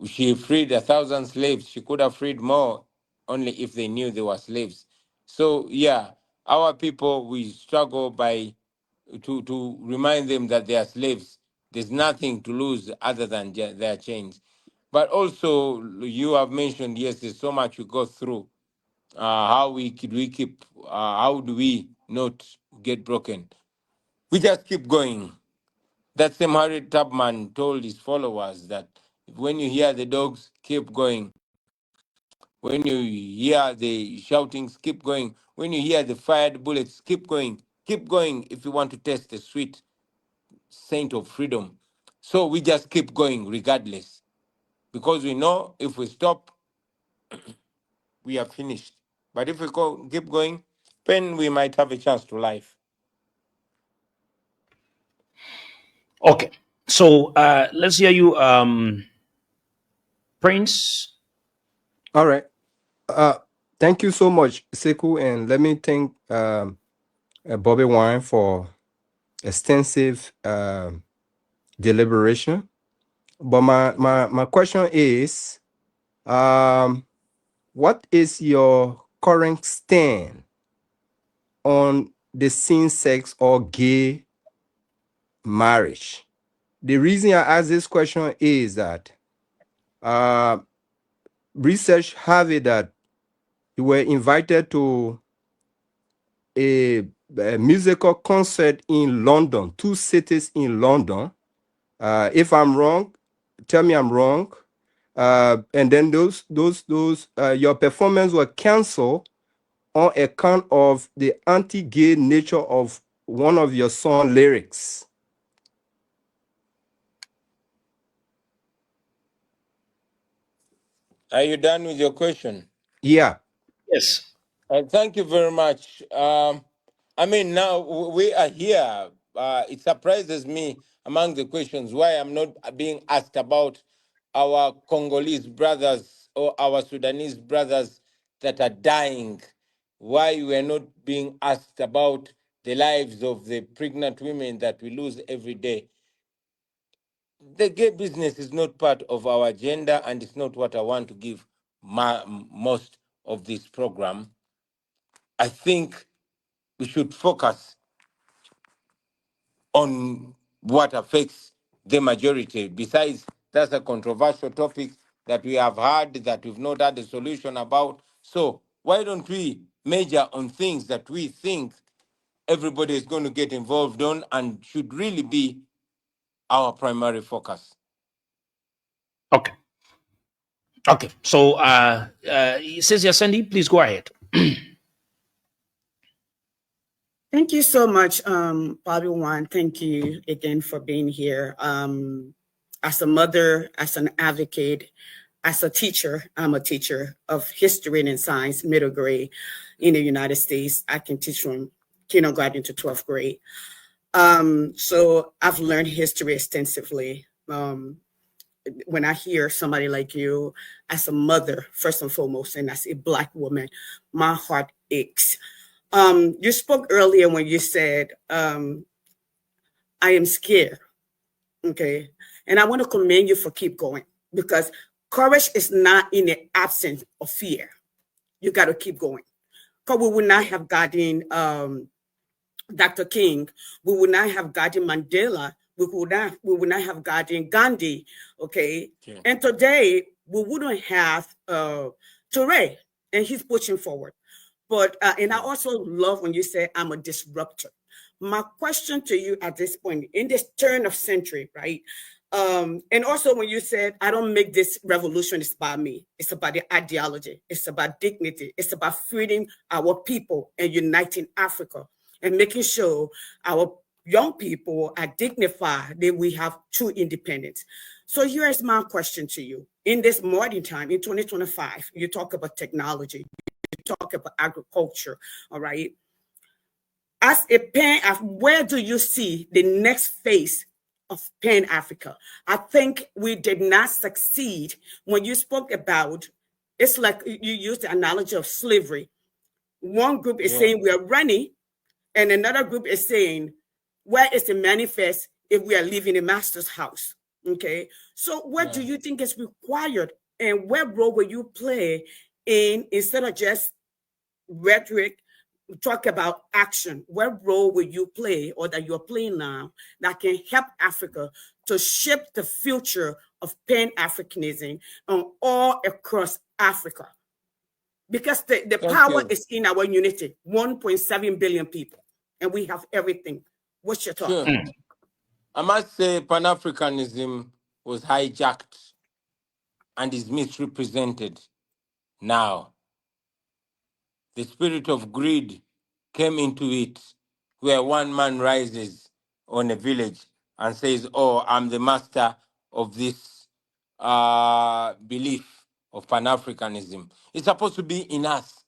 she freed 1,000 slaves. She could have freed more only if they knew they were slaves. So, yeah, our people, we struggle by to remind them that they are slaves. There's nothing to lose other than their chains. But also, you have mentioned, yes, there's so much we go through. How we keep, how do we not get broken? We just keep going. That same Harriet Tubman told his followers that when you hear the dogs, keep going. When you hear the shoutings, keep going. When you hear the fired bullets, keep going. Keep going if you want to taste the sweet scent of freedom. So we just keep going regardless. Because we know if we stop, we are finished. But if we keep going, then we might have a chance to life. Okay, so let's hear you, Prince. All right. Thank you so much, Sekou, and let me thank Bobiwine for extensive deliberation. But my question is, what is your current stand on the same-sex or gay marriage? The reason I ask this question is that research have it that you were invited to a musical concert in London, two cities in London. If I'm wrong, tell me I'm wrong. And then those your performance were canceled on account of the anti-gay nature of one of your song lyrics. Are you done with your question? Yeah. Yes. Thank you very much. I mean, now we are here. It surprises me among the questions why I'm not being asked about our Congolese brothers or our Sudanese brothers that are dying. Why we are not being asked about the lives of the pregnant women that we lose every day. The gay business is not part of our agenda, and it's not what I want to give most of this program. I think we should focus on what affects the majority. Besides, that's a controversial topic that we have had that we've not had a solution about. So why don't we major on things that we think everybody is going to get involved on and should really be our primary focus? Okay. Okay. So, Cynthia Sandy, please go ahead. Thank you so much, Bobiwine. Thank you again for being here. As a mother, as an advocate, as a teacher, I'm a teacher of history and science, middle grade in the United States. I can teach from kindergarten to 12th grade. So I've learned history extensively. When I hear somebody like you as a mother, first and foremost, and as a Black woman, my heart aches. You spoke earlier when you said, I am scared. Okay. And I want to commend you for keep going, because courage is not in the absence of fear. You got to keep going. Because we would not have gotten Dr. King, we would not have gotten Mandela, we would not have gotten Gandhi. Okay. Yeah. And today we wouldn't have Toure, and he's pushing forward. But and I also love when you say I'm a disruptor. My question to you at this point, in this turn of century, right? And also when you said, I don't make this revolution, it's about me. It's about the ideology. It's about dignity. It's about freeing our people and uniting Africa and making sure our young people are dignified, that we have true independence. So here's my question to you. In this modern time, in 2025, you talk about technology, you talk about agriculture, all right? As a where do you see the next phase of Pan Africa? I think we did not succeed when you spoke about. It's like you used the analogy of slavery. One group is Yeah. saying we are running, and another group is saying, where is the manifest if we are leaving the master's house? Okay, so what do Yeah. you think is required, and what role will you play in, instead of just rhetoric, talk about action? What role will you play, or that you're playing now, that can help Africa to shape the future of Pan-Africanism all across Africa? Because the Thank power you. is in our unity, 1.7 billion people, and we have everything. What's your thought? Sure. I must say Pan Africanism was hijacked and is misrepresented now. The spirit of greed came into it, where one man rises on a village and says, "Oh, I'm the master of this belief of Pan Africanism." It's supposed to be in us.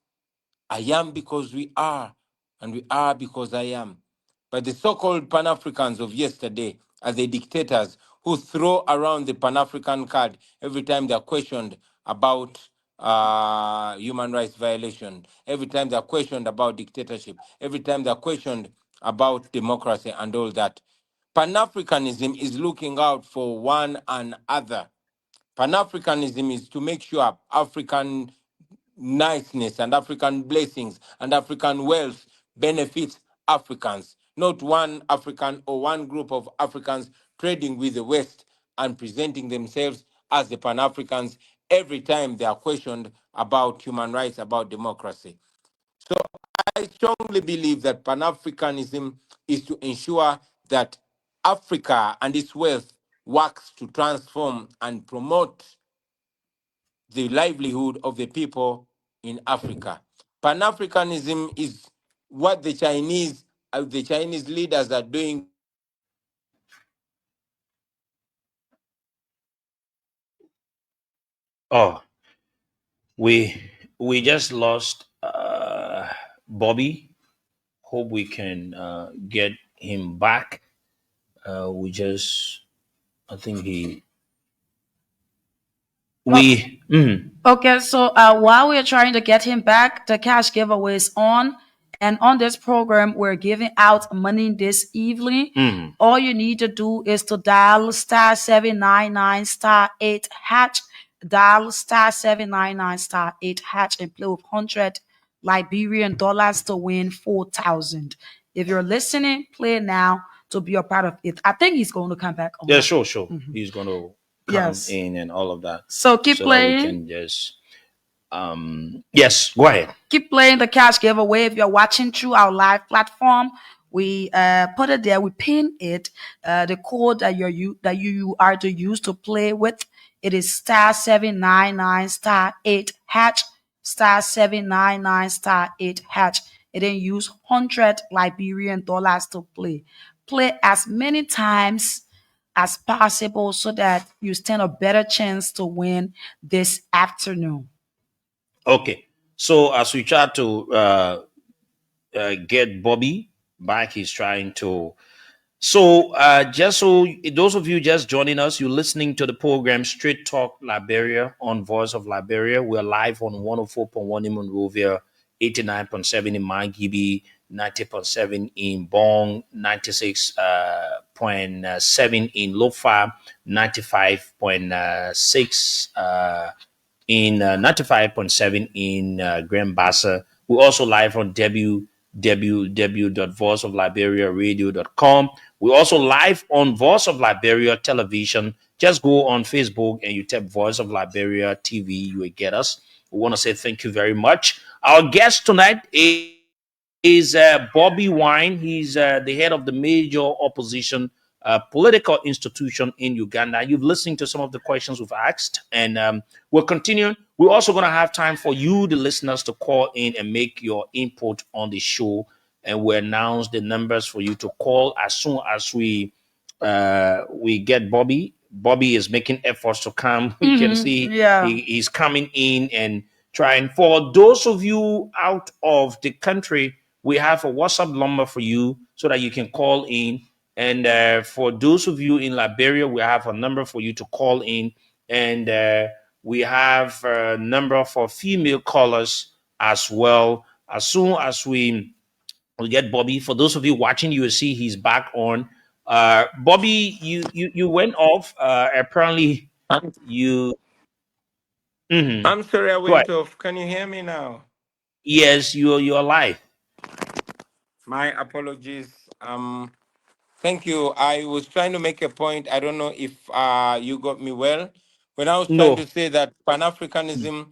I am because we are, and we are because I am. But the so-called Pan-Africans of yesterday are the dictators who throw around the Pan-African card every time they're questioned about human rights violation, every time they're questioned about dictatorship, every time they're questioned about democracy and all that. Pan-Africanism is looking out for one another. Pan-Africanism is to make sure African niceness and African blessings and African wealth benefits Africans, not one African or one group of Africans trading with the West and presenting themselves as the Pan Africans every time they are questioned about human rights, about democracy. So I strongly believe that Pan Africanism is to ensure that Africa and its wealth works to transform and promote the livelihood of the people in Africa. Pan Africanism is what the Chinese leaders are doing to Uganda, and the Chinese leaders are doing to Oh, we just lost Bobby. Hope we can get him back. We just, I think he, Well, we, mhm. okay, so while we're trying to get him back, the cash giveaway is on. And on this program, we're giving out money this evening. All you need to do is to dial star 799 star 8 hatch, dial star 799 star 8 hatch, and play with 100 Liberian dollars to win 4,000. If you're listening, play now to be a part of it. I think he's going to come back Yeah, on. sure. He's going to come Yes. in and all of that, So keep so that we playing. can just, yes, go ahead. Keep playing the cash giveaway. If you're watching through our live platform, we put it there. We pin it. The code that you are to use to play with. It is star 799 star 8 hatch, star 799 star 8 hatch. It then use 100 Liberian dollars to play. Play as many times as possible so that you stand a better chance to win this afternoon. Okay. So as we try to get Bobby back, he's trying to. So, just so those of you just joining us, you're listening to the program Straight Talk Liberia on Voice of Liberia. We're live on 104.1 in Monrovia, 89.7 in Mangibi, 90.7 in Bong, 96.7 in Lofa, 95.6 in 95.7 in Grand Bassa. We're also live on www.voiceofliberiaradio.com. We're also live on Voice of Liberia television. Just go on Facebook and you type Voice of Liberia TV, you will get us. We want to say thank you very much. Our guest tonight is Bobiwine. He's the head of the major opposition political institution in Uganda. You've listened to some of the questions we've asked, and we'll continue. We're also going to have time for you, the listeners, to call in and make your input on the show, and we'll announce the numbers for you to call as soon as we get Bobby. Bobby is making efforts to come. We can see he's coming in and trying. For those of you out of the country, we have a WhatsApp number for you so that you can call in. And for those of you in Liberia, we have a number for you to call in. And we have a number for female callers as well. As soon as we get Bobby, for those of you watching, you will see he's back on. Bobby, you went off. Apparently, I'm, you. Mhm. I'm sorry I Go ahead. went off. Can you hear me now? Yes, you're live. My apologies. Thank you. I was trying to make a point. I don't know if you got me well. When I was trying No. to say that Pan-Africanism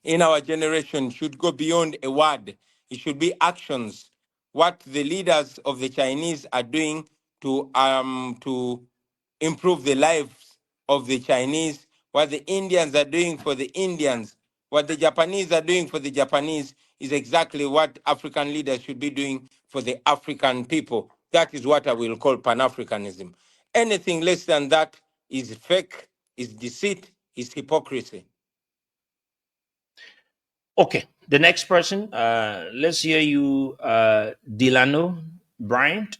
in our generation should go beyond a word. It should be actions. What the leaders of the Chinese are doing to improve the lives of the Chinese, what the Indians are doing for the Indians, what the Japanese are doing for the Japanese is exactly what African leaders should be doing for the African people. That is what I will call Pan-Africanism. Anything less than that is fake, is deceit, is hypocrisy. Okay. The next person, let's hear you, Delano Bryant.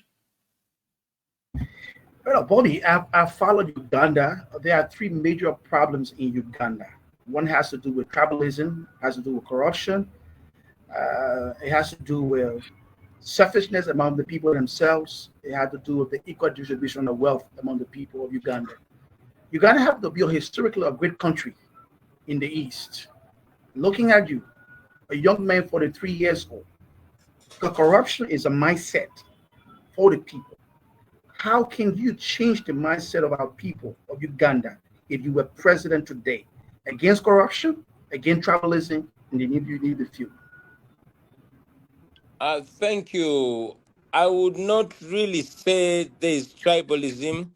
Well, Bobby, I followed Uganda. There are three major problems in Uganda. One has to do with tribalism, has to do with corruption, it has to do with selfishness among the people themselves. It has to do with the equal distribution of wealth among the people of Uganda. Uganda happens to be historically a great country in the East. Looking at you, a young man, 43 years old, the corruption is a mindset for the people. How can you change the mindset of our people of Uganda if you were president today? Against corruption, against tribalism, and then you need the few. Thank you. I would not really say there is tribalism.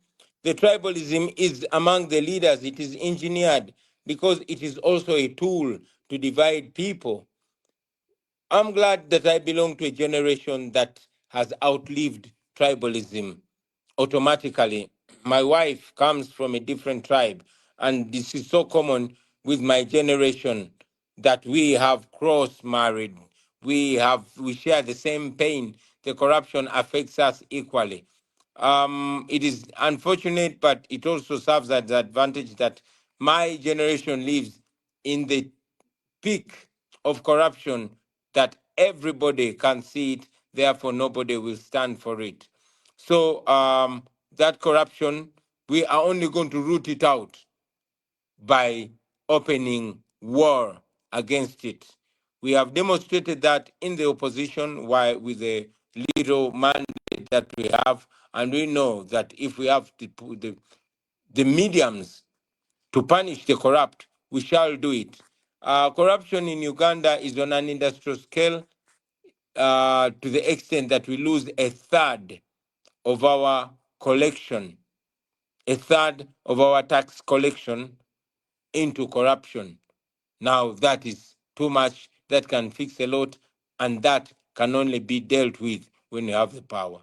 The tribalism is among the leaders. It is engineered because it is also a tool to divide people. I'm glad that I belong to a generation that has outlived tribalism automatically. My wife comes from a different tribe, and this is so common with my generation that we have cross married. We share the same pain. The corruption affects us equally. It is unfortunate, but it also serves as the advantage that my generation lives in the peak of corruption that everybody can see it, therefore nobody will stand for it. So that corruption, we are only going to root it out by opening war against it. We have demonstrated that in the opposition with the little mandate that we have, and we know that if we have the mediums to punish the corrupt, we shall do it. Corruption in Uganda is on an industrial scale to the extent that we lose a third of our collection, a third of our tax collection into corruption. Now, that is too much. That can fix a lot, and that can only be dealt with when you have the power.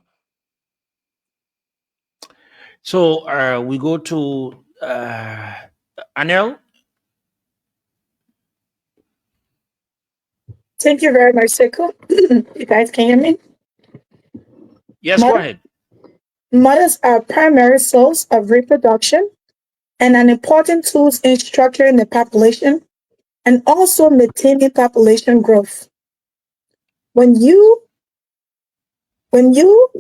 So we go to Anel. Thank you very much, Seiko. You guys can hear me? Yes, go Mother, ahead. mothers are primary source of reproduction and an important tool in structuring the population and also maintaining population growth. When you when you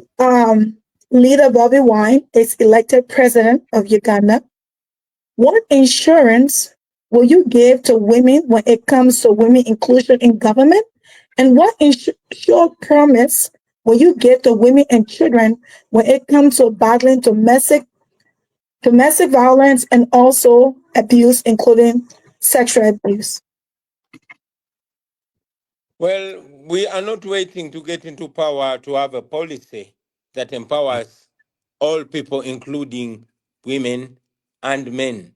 leader Bobiwine is elected president of Uganda, what insurance will you give to women when it comes to women inclusion in government? And what sure promise will you give to women and children when it comes to battling domestic violence and also abuse, including sexual abuse? Well, we are not waiting to get into power to have a policy that empowers all people, including women and men.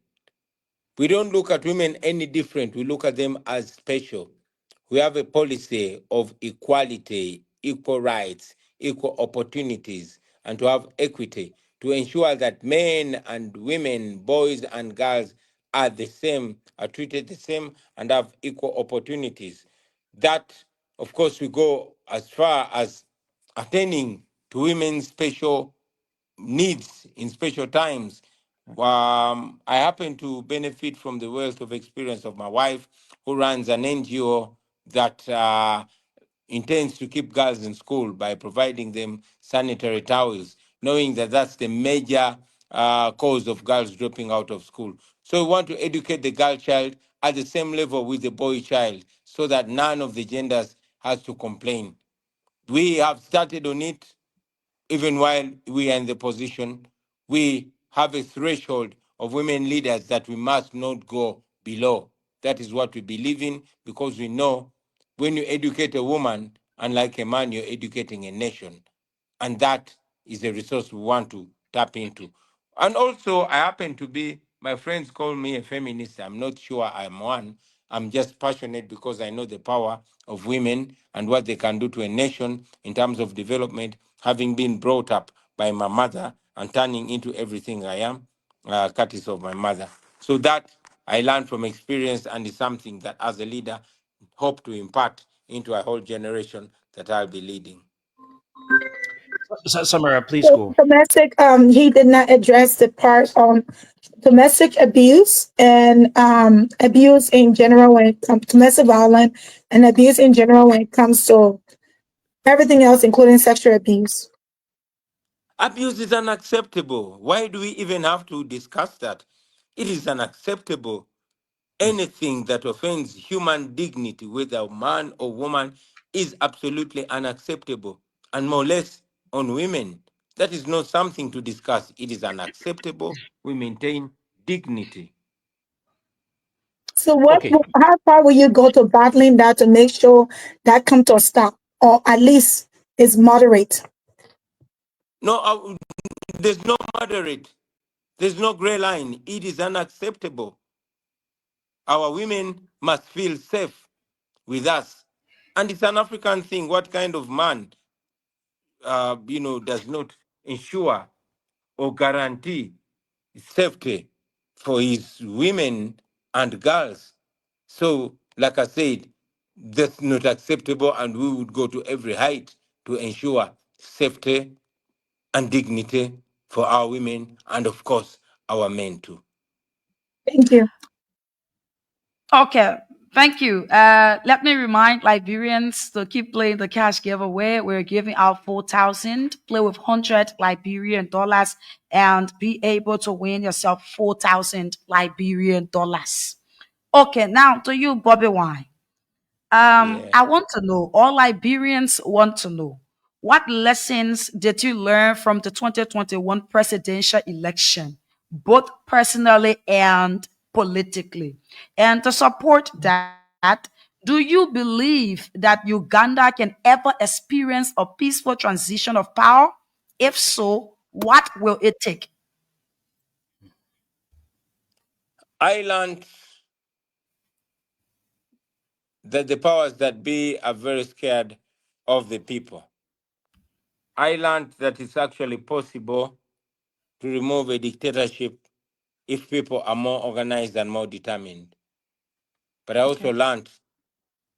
We don't look at women any different. We look at them as special. We have a policy of equality, equal rights, equal opportunities, and to have equity to ensure that men and women, boys and girls are the same, are treated the same, and have equal opportunities. That, of course, we go as far as attending to women's special needs in special times. I happen to benefit from the wealth of experience of my wife, who runs an NGO that intends to keep girls in school by providing them sanitary towels, knowing that that's the major cause of girls dropping out of school. So we want to educate the girl child at the same level with the boy child so that none of the genders has to complain. We have started on it even while we are in the position. We have a threshold of women leaders that we must not go below. That is what we believe in, because we know when you educate a woman, unlike a man, you're educating a nation. And that is a resource we want to tap into. And also, I happen to be, my friends call me a feminist. I'm not sure I'm one. I'm just passionate because I know the power of women and what they can do to a nation in terms of development, having been brought up by my mother and turning into everything I am, courtesy of my mother. So that I learned from experience, and is something that as a leader, hope to impart into a whole generation that I'll be leading. Samara, please So go. domestic, he did not address the part on domestic abuse and abuse in general when it comes to domestic violence and abuse in general when it comes to everything else, including sexual abuse. Abuse is unacceptable. Why do we even have to discuss that? It is unacceptable. Anything that offends human dignity, whether man or woman, is absolutely unacceptable. And more or less on women, that is not something to discuss. It is unacceptable. We maintain dignity. So, Okay. how far will you go to battling that to make sure that come to a stop, or at least is moderate? No, there's no moderate. There's no gray line. It is unacceptable. Our women must feel safe with us. And it's an African thing. What kind of man, does not ensure or guarantee safety for his women and girls? So, like I said, that's not acceptable, and we would go to every height to ensure safety and dignity for our women and, of course, our men too. Thank you. Okay, thank you. Let me remind Liberians to keep playing the cash giveaway. We're giving out 4,000. Play with 100 Liberian dollars and be able to win yourself 4,000 Liberian dollars. Okay, now to you, Bobiwine. Yeah. I want to know, all Liberians want to know, what lessons did you learn from the 2021 presidential election, both personally and politically? And to support that, do you believe that Uganda can ever experience a peaceful transition of power? If so, what will it take? I learned that the powers that be are very scared of the people. I learned that it's actually possible to remove a dictatorship if people are more organized and more determined. But I also Okay. learned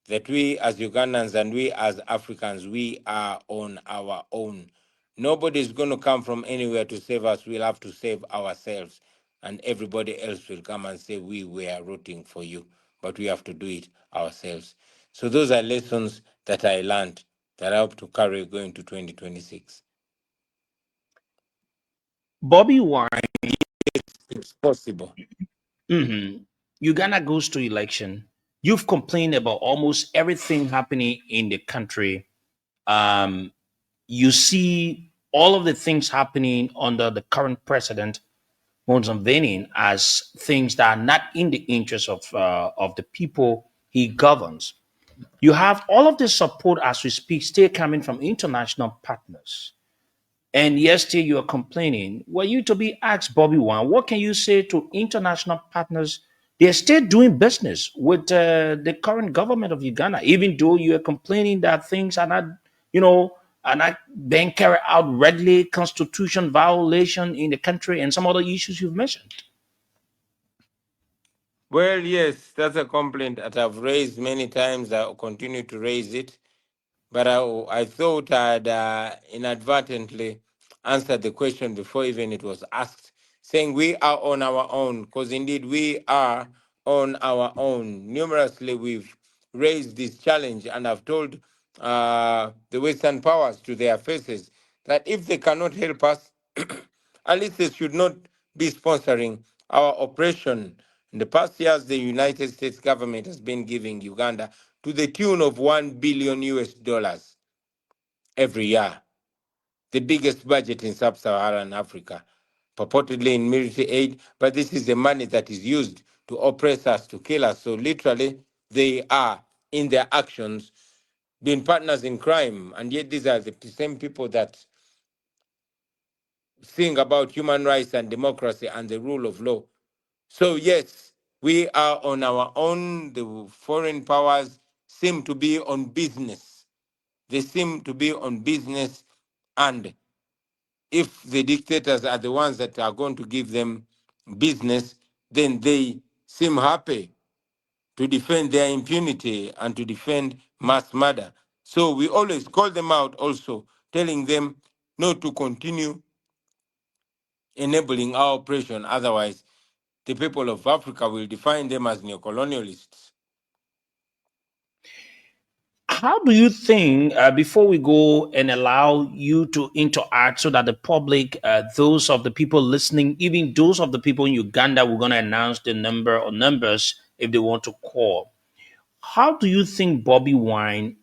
that we as Ugandans and we as Africans, we are on our own. Nobody is going to come from anywhere to save us. We'll have to save ourselves. And everybody else will come and say, we were rooting for you. But we have to do it ourselves. So those are lessons that I learned that I hope to carry going to 2026. Bobiwine. It's possible. Uganda goes to election. You've complained about almost everything happening in the country. Um, you see all of the things happening under the current president, Museveni, as things that are not in the interest of the people he governs. You have all of the support as we speak still coming from international partners. and yet still you are complaining. Were you to be asked, Bobiwine, what can you say to international partners? They're still doing business with the current government of Uganda, even though you are complaining that things are not, are not being carried out readily, constitution violation in the country, and some other issues you've mentioned. Well, yes, that's a complaint that I've raised many times. I'll continue to raise it. But I thought I'd inadvertently answered the question before even it was asked, saying we are on our own, because indeed we are on our own. Numerously, we've raised this challenge, and I've told the Western powers to their faces that if they cannot help us, at least they should not be sponsoring our operation. In the past years, the United States government has been giving Uganda to the tune of $1 billion every year, the biggest budget in sub-Saharan Africa, purportedly in military aid, but this is the money that is used to oppress us, to kill us. So literally, they are, in their actions, being partners in crime, and yet these are the same people that sing about human rights and democracy and the rule of law. So yes, we are on our own. The foreign powers seem to be on business. They seem to be on business, and if the dictators are the ones that are going to give them business, then they seem happy to defend their impunity and to defend mass murder. So we always call them out also, telling them not to continue enabling our operation. Otherwise, the people of Africa will define them as neocolonialists. How do you think, before we go and allow you to interact so that the public, those of the people listening, even those of the people in Uganda, we're going to announce the number or numbers if they want to call. How do you think, Bobiwine,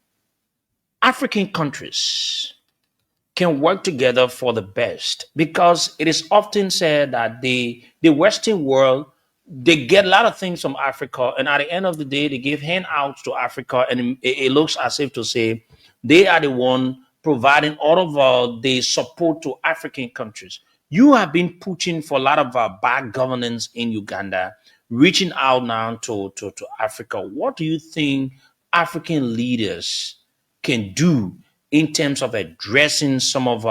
African countries can work together for the best? Because it is often said that the Western world, they get a lot of things from Africa, and at the end of the day, they give handouts to Africa, and it looks as if to say they are the one providing all of the support to African countries. You have been pushing for a lot of bad governance in Uganda, reaching out now to Africa. What do you think African leaders can do in terms of addressing some of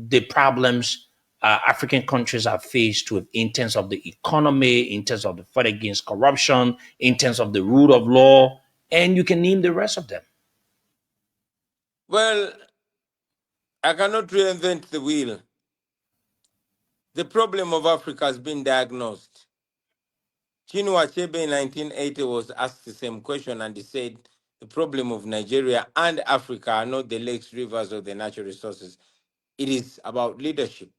the problems African countries are faced with in terms of the economy, in terms of the fight against corruption, in terms of the rule of law, and you can name the rest of them. Well, I cannot reinvent the wheel. The problem of Africa has been diagnosed. Chinua Achebe in 1980 was asked the same question, and he said the problem of Nigeria and Africa are not the lakes, rivers, or the natural resources. It is about leadership.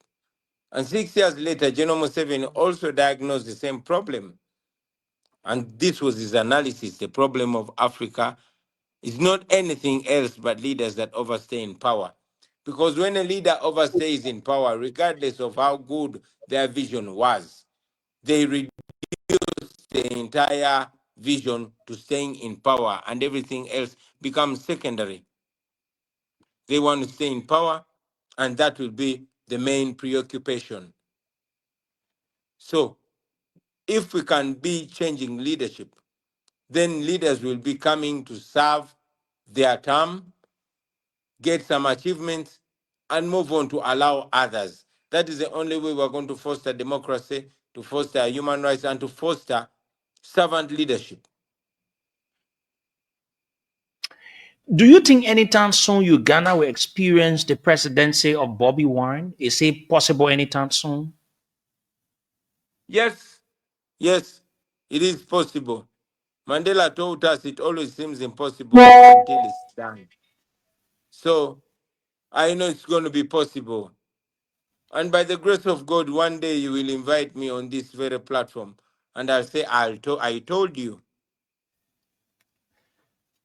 And 6 years later, General Museveni also diagnosed the same problem. And this was his analysis. The problem of Africa is not anything else but leaders that overstay in power. Because when a leader overstays in power, regardless of how good their vision was, they reduce the entire vision to staying in power, and everything else becomes secondary. They want to stay in power, and that will be the main preoccupation. So if we can be changing leadership, then leaders will be coming to serve their term, get some achievements, and move on to allow others. That is the only way we're going to foster democracy, to foster human rights, and to foster servant leadership. Do you think anytime soon Uganda will experience the presidency of Bobiwine? Is it possible anytime soon? Yes, yes, it is possible. Mandela told us it always seems impossible until it's done. So I know it's going to be possible. And by the grace of God, one day you will invite me on this very platform, and I'll say, I told you.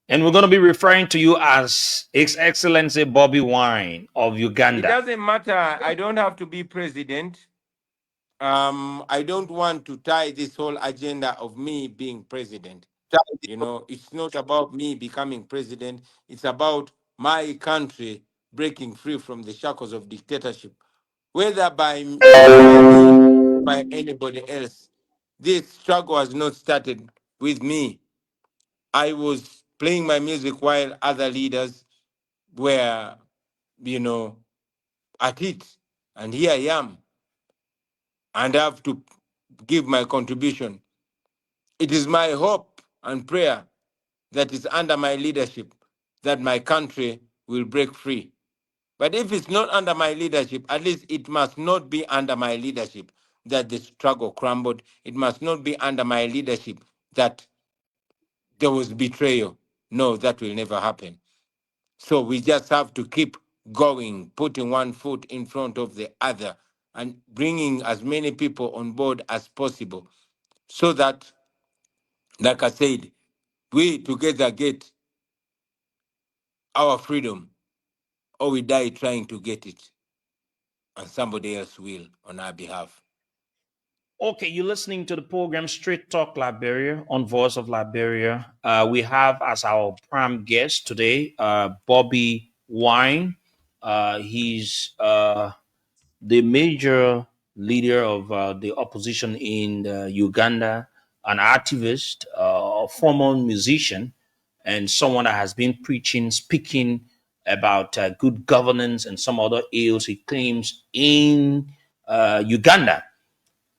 And we're going to be referring to you as His Excellency Bobiwine of It Uganda. doesn't matter. I don't have to be president. I don't want to tie this whole agenda of me being president. You know, it's not about me becoming president. It's about my country breaking free from the shackles of dictatorship, whether by me, by anybody else. This struggle has not started with me. I was playing my music while other leaders were, at it. And here I am, and I have to give my contribution. It is my hope and prayer that is under my leadership that my country will break free. But if it's not under my leadership, at least it must not be under my leadership that the struggle crumbled. It must not be under my leadership that there was betrayal. No, that will never happen. So we just have to keep going, putting one foot in front of the other and bringing as many people on board as possible so that, like I said, we together get our freedom, or we die trying to get it, and somebody else will on our behalf. Okay, you're listening to the program Straight Talk Liberia on Voice of Liberia. We have as our prime guest today Bobiwine. He's the major leader of the opposition in Uganda, an activist, a former musician, and someone that has been preaching, speaking about good governance and some other ills he claims in Uganda.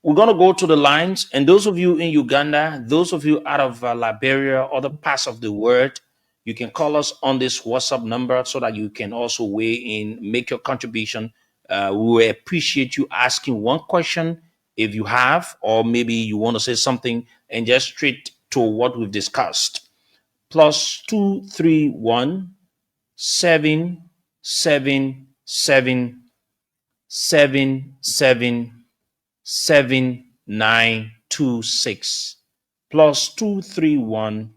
We're going to go to the lines. And those of you in Uganda, those of you out of Liberia, other parts of the world, you can call us on this WhatsApp number so that you can also weigh in, make your contribution. We will appreciate you asking one question if you have, or maybe you want to say something and just straight to what we've discussed. +231 777 7926 +231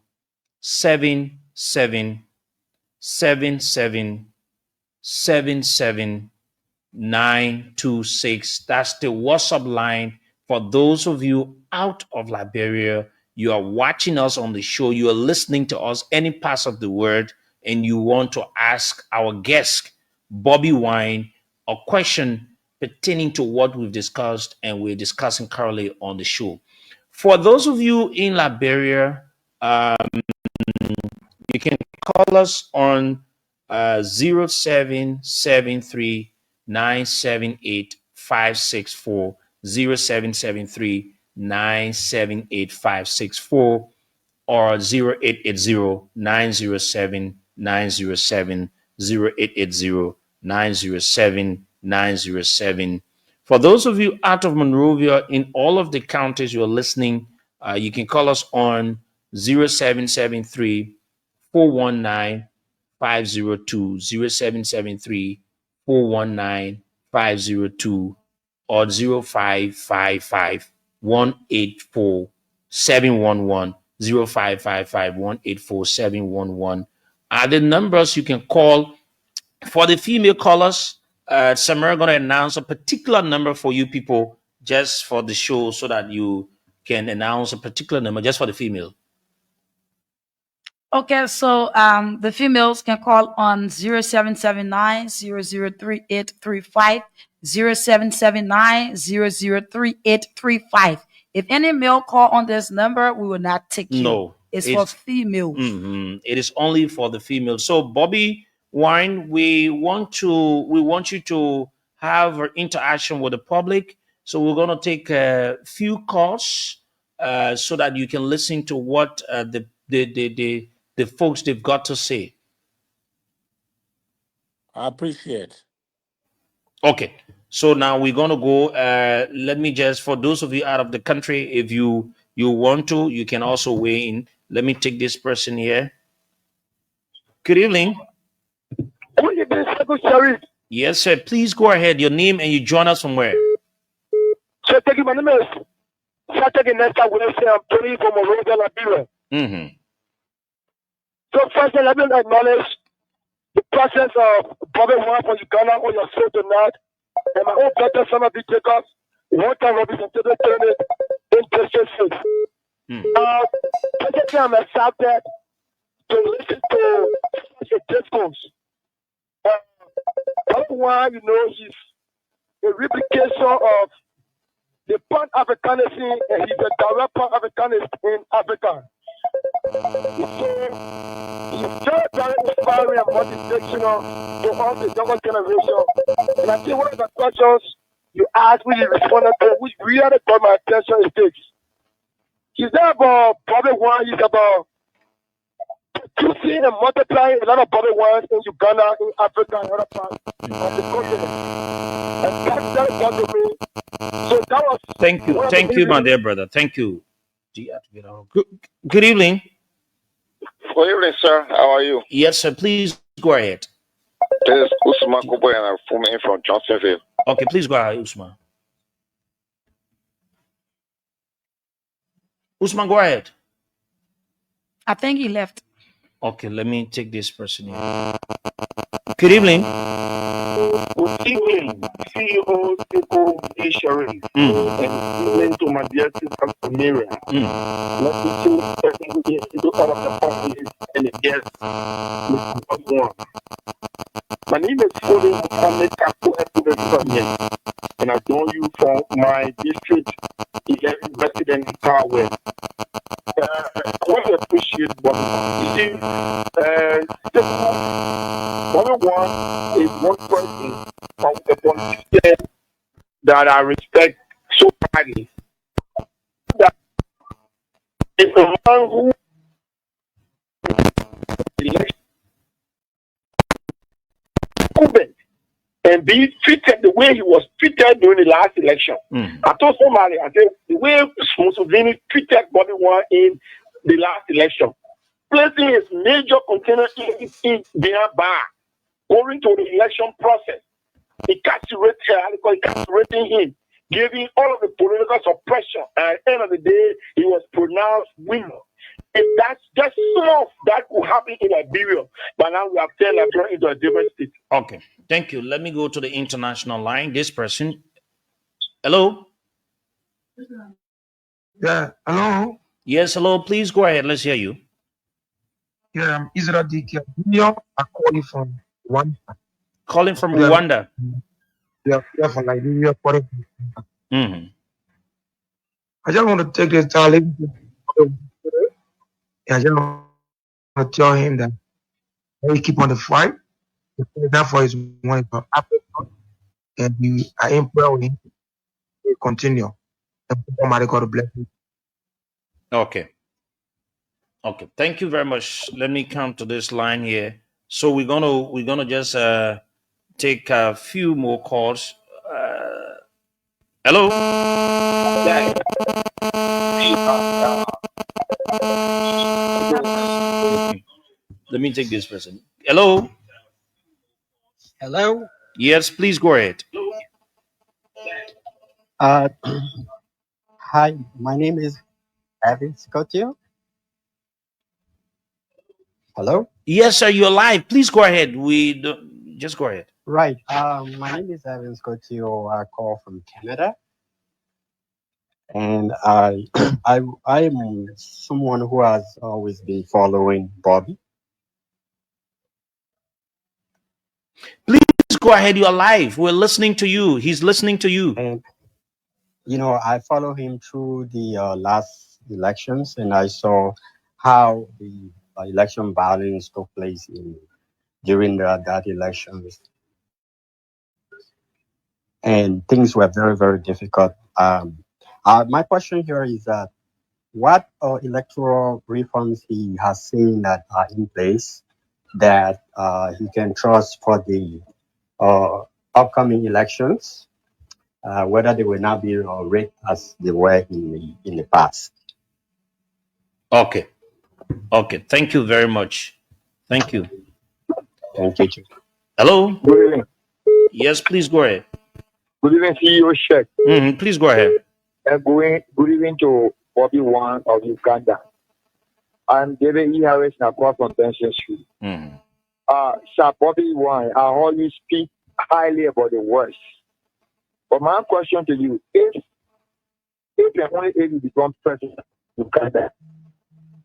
777 7926. That's the WhatsApp line for those of you out of Liberia. You are watching us on the show, you are listening to us any parts of the world, and you want to ask our guest Bobiwine a question pertaining to what we've discussed and we're discussing currently on the show. For those of you in Liberia, you can call us on 0773 978 564, 0773 978 564, or 0880 907 907, 0880 907 907. For those of you out of Monrovia, in all of the counties you're listening, you can call us on 0773 419 502, 0773 419 502, or 0555 184 711, 0555 184 711 are the numbers you can call. For the female callers, Samara going to announce a particular number for you people just for the show so that you can announce a particular number just for the female. Okay, so the females can call on 0779 003835, 0779 003835. If any male call on this number, we will not take you. No, it's for females. It is only for the females. So Bobiwine, we want you to have an interaction with the public. So we're going to take a few calls so that you can listen to what the folks they've got to say. I appreciate. Okay, so now we're gonna go. Let me just, for those of you out of the country, if you want to, you can also weigh in. Let me take this person here. Good evening. Yes, sir. Please go ahead. Your name and you join us from where? So thank you. My name is Saturday Nesta Wilson. I'm Tony from Muwonge, Liberia. So first, let me acknowledge the presence of Bobiwine from Uganda on your show tonight, and my own brother, some of the takers, one time representative in District 6. Presently, I'm excited to listen to such a discourse. Wine, you know, he's a replication of the Pan-Africanism, and he's a direct Pan-Africanist in Africa. He's very, very inspiring and motivational to all the younger generation. And I think one of the questions you asked, which he responded to, which really got my attention, is this. He's not about Bobiwine, he's about producing and multiplying a lot of Bobiwines in Uganda, in Africa, and other parts of the continent. And that's very important to me. So that was Thank you, my dear brother. Thank you. Good evening. Good evening, sir. How are you? Yes, sir. Please go ahead. This is Usman Kuboy, and I'm from Johnsonville. Okay, please go ahead, Usman. Usman, go ahead. I think he left. Okay, let me take this person in. Good evening. Good evening, CEO People Sharif, and evening to my dear sister Samira. Let me see all of the parties and the guests. My name is Foley Mohammed Kaku, and I join you from my district 11 resident in Kawe. I want to appreciate what you see. One is one person from the politician that I respect so highly. That is a man who election and be treated the way he was treated during the last election. I told somebody, I said, the way Mussolini treated Bobiwine in the last election, placing his major container in their bar, going to the election process, incarcerating him, giving all of the political suppression, and at the end of the day, he was pronounced winner. If that's just some of that could happen in Liberia, but now we have turned Liberia into a different state. Okay, thank you. Let me go to the international line. This person. Hello? Yeah, hello? Yes, hello. Please go ahead. Let's hear you. Yeah, I'm Israel Dikia. I call you from Rwanda. Calling from Rwanda. Yeah, from Liberia. I just want to take this time. I just want to tell him that he keep on the fight. Therefore, he's one from Africa, and I implore him to continue. And somebody got to bless him. Okay. Okay. Thank you very much. Let me come to this line here. So we're gonna just take a few more calls. Hello. Let me take this person. Hello. Hello. Yes, please go ahead. Hi, my name is Evan Scotio. Hello. Yes, sir. You're live. Please go ahead. Just go ahead. Right. My name is Evan Scotio. I call from Canada, and I'm someone who has always been following Bobby. Please go ahead. You're live. We're listening to you. He's listening to you. And I follow him through the last elections, and I saw how the election violence took place during that elections, and things were very, very difficult. My question here is that what electoral reforms he has seen that are in place that he can trust for the upcoming elections, whether they will not be rigged as they were in the past. Okay. Okay. Thank you very much. Thank you. Thank you. Hello. Good evening. Yes, please go ahead. Good evening, CEO Sheikh. Please go ahead. And good evening to Bobiwine of Uganda. I'm David E. Harris, across from Pension Street. Sir Bobiwine, I always speak highly about the West. But my question to you, if and only if you become president of Uganda,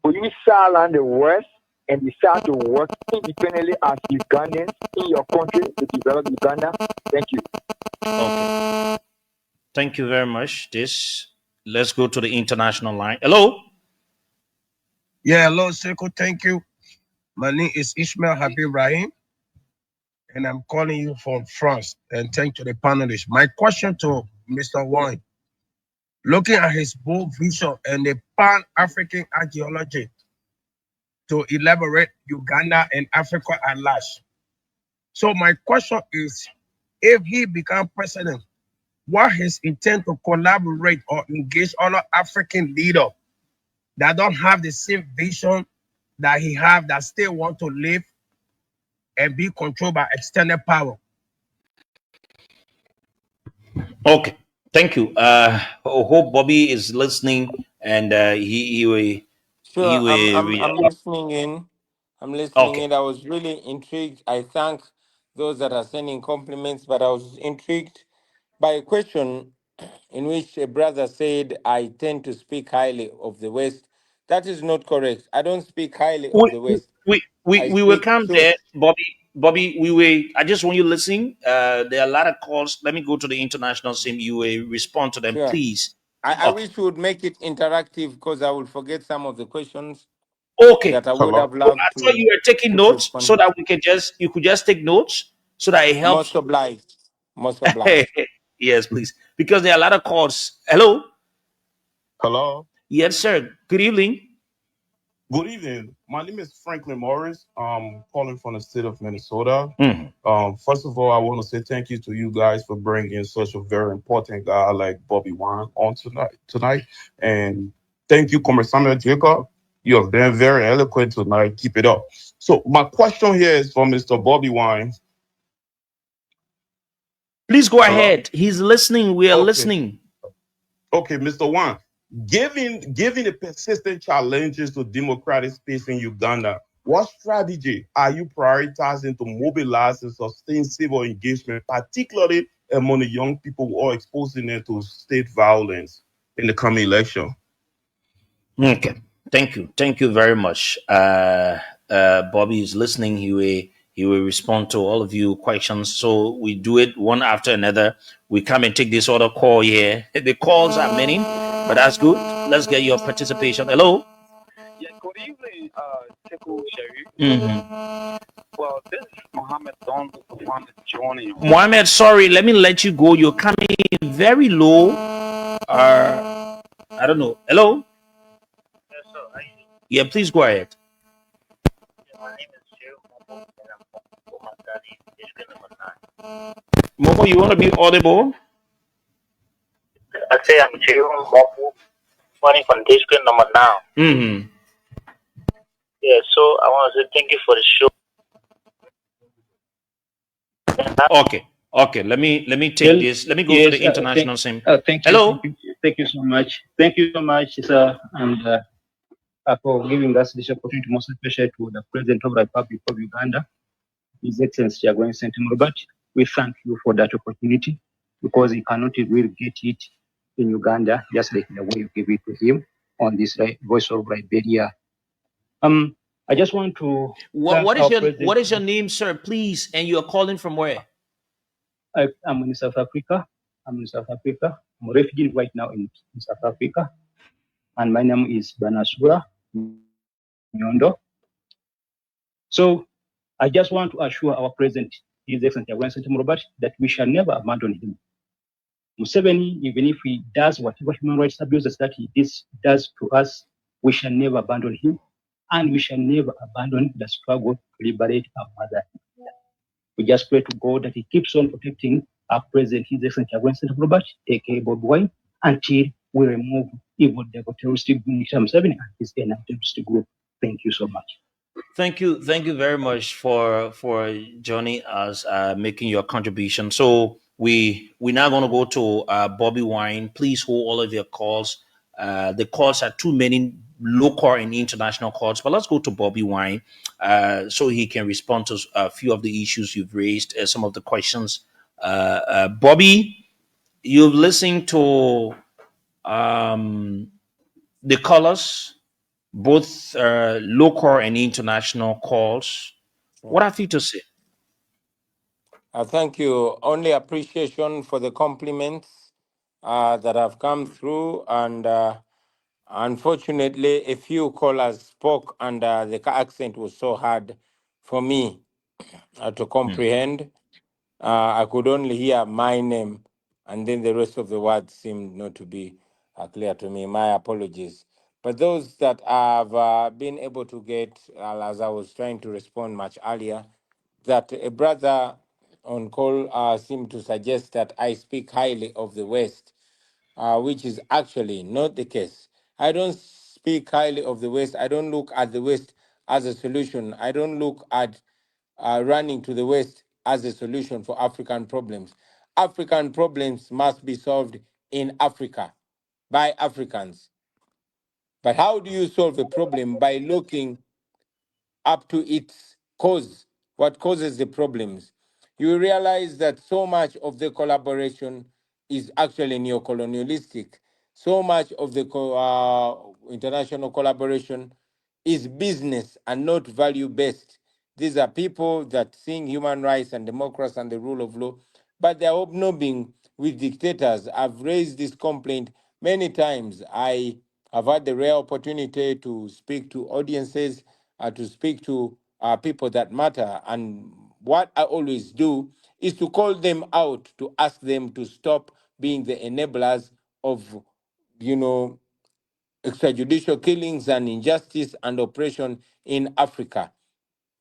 will you silence the West and decide to work independently as Ugandans in your country to develop Uganda? Thank you. Okay. Thank you very much. Let's go to the international line. Hello. Yeah, hello, Seiko. Thank you. My name is Ishmael Habib Rahim, and I'm calling you from France. And thank you to the panelists. My question to Mr. Wine, looking at his bold vision and the Pan-African ideology to elaborate Uganda and Africa at large. So my question is, if he become president, what his intent to collaborate or engage other African leaders that don't have the same vision that he have, that still want to live and be controlled by external power? Okay. Thank you. Hope Bobby is listening, and he Sure, will I'm listening in. I'm listening Okay. in. I was really intrigued. I thank those that are sending compliments, but I was intrigued by a question in which a brother said, I tend to speak highly of the West. That is not correct. I don't speak highly of We the West. I we will speak come there, truth. Bobby. Bobby, we will. I just want you listening. There are a lot of calls. Let me go to the international sim. You will respond to them, Sure. please. I Okay. wish we would make it interactive because I will forget some of the questions Okay. that I would Hello? have Oh, loved I thought you were taking to notes respond so with. that you could just take notes so that it helps. Most obliged. Most obliged. Yes, please. Because there are a lot of calls. Hello. Hello. Yes, sir. Good evening. Good evening. My name is Franklin Morris. I'm calling from the state of Minnesota. Mhm. First of all, I want to say thank you to you guys for bringing such a very important guy like Bobiwine on tonight. And thank you, Commissioner Jacob. You have been very eloquent tonight. Keep it up. So my question here is for Mr. Bobiwine. Please go Hello? ahead. He's listening. We are Okay. listening. Okay, Mr. Wan, given the persistent challenges to democratic space in Uganda, what strategy are you prioritizing to mobilize and sustain civil engagement, particularly among the young people who are exposing them to state violence in the coming election? Okay. Thank you. Thank you very much. Bobby is listening. He will respond to all of you questions. So we do it one after another. We come and take this other call here. The calls are many, but that's good. Let's get your participation. Hello. Yeah, good evening, Tiku Sherry. Mm-hmm. Well, this is Mohammed Don Mohammed joining you. Mohammed, sorry, let me let you go. You're coming very low. I don't know. Hello. Yes, sir. Yeah, please go ahead. Yeah, my name is Joe Momo, and I'm from Magani, district number 9. Momo, you want to be audible? I say I'm Joe Momo, running from district number 9. Mm-hmm. Yeah, so I want to say thank you for the show. Okay. Okay. Let me take this. Let me go to the international sim. Hello. Thank you so much. Thank you so much, sir, and for giving us this opportunity, most especially to the President of the Republic of Uganda, His Excellency Jaguar St. Robert. We thank you for that opportunity because he cannot really get it in Uganda, just like the way you give it to him on this Voice of Liberia. I just want to What is your name, sir, please? And you are calling from where? I'm in South Africa. I'm a refugee right now in South Africa. And my name is Banasura Nyondo. So I just want to assure our President, His Excellency Jaguar St. Robert, that we shall never abandon him. Museveni, even if he does whatever human rights abuses that he does to us, we shall never abandon him. And we shall never abandon the struggle to liberate our mother. We just pray to God that He keeps on protecting our President, His Excellency Jaguar St. Robert, aka Bobiwine, until we remove evil devil terroristic group Museveni and his terroristic group. Thank you so much. Thank you very much for joining us, making your contribution. So we're now going to go to Bobiwine. Please hold all of your calls. The calls are too many, local and international calls. But let's go to Bobiwine, so he can respond to a few of the issues you've raised, some of the questions. Bobby, you've listened to the callers. both local and international calls. What have you to say? Thank you. Only appreciation for the compliments that have come through. And unfortunately, a few callers spoke, and the accent was so hard for me to comprehend. I could only hear my name, and then the rest of the words seemed not to be clear to me. My apologies. But those that have been able to get, as I was trying to respond much earlier, that a brother on call seemed to suggest that I speak highly of the West, which is actually not the case. I don't speak highly of the West. I don't look at the West as a solution. I don't look at running to the West as a solution for African problems. African problems must be solved in Africa by Africans. But how do you solve a problem? By looking up to its cause, what causes the problems. You realize that so much of the collaboration is actually neo-colonialistic. So much of the international collaboration is business and not value-based. These are people that sing human rights and democracy and the rule of law, but they are hobnobbing with dictators. I've raised this complaint many times. I have had the rare opportunity to speak to audiences, to speak to people that matter. And what I always do is to call them out, to ask them to stop being the enablers of, you know, extrajudicial killings and injustice and oppression in Africa.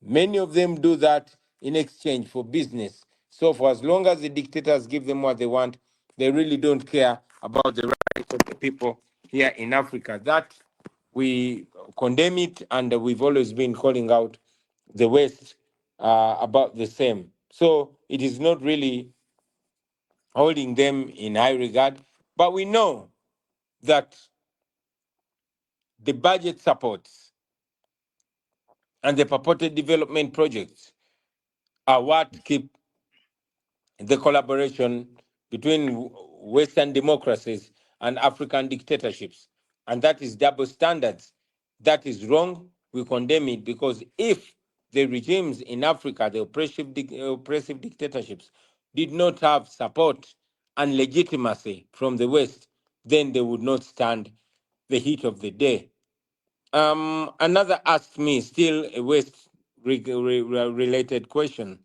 Many of them do that in exchange for business. So for as long as the dictators give them what they want, they really don't care about the rights of the people here in Africa. That we condemn it, and we've always been calling out the West about the same. So it is not really holding them in high regard, but we know that the budget supports and the purported development projects are what keep the collaboration between Western democracies and African dictatorships. And that is double standards. That is wrong. We condemn it, because if the regimes in Africa, the oppressive dictatorships, did not have support and legitimacy from the West, then they would not stand the heat of the day. Another asked me, still a West related question,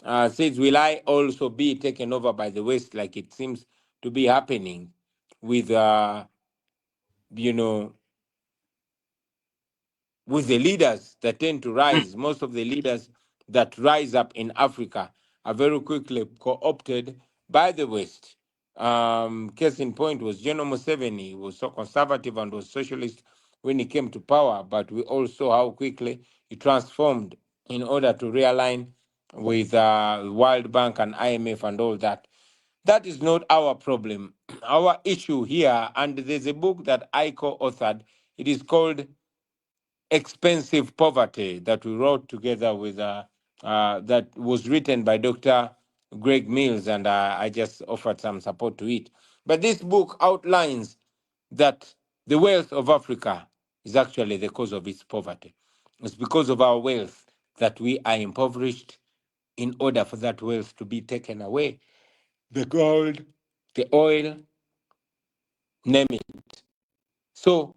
says, will I also be taken over by the West, like it seems to be happening with, you know, with the leaders that tend to rise? Most of the leaders that rise up in Africa are very quickly co-opted by the West. Case in point was General Museveni. He was so conservative and was socialist when he came to power, but we all saw how quickly he transformed in order to realign with World Bank and IMF and all that. That is not our problem. Our issue here, and there's a book that I co-authored. It is called Expensive Poverty, that we wrote together with, that was written by Dr. Greg Mills, and I just offered some support to it. But this book outlines that the wealth of Africa is actually the cause of its poverty. It's because of our wealth that we are impoverished. In order for that wealth to be taken away, the gold, the oil, name it. So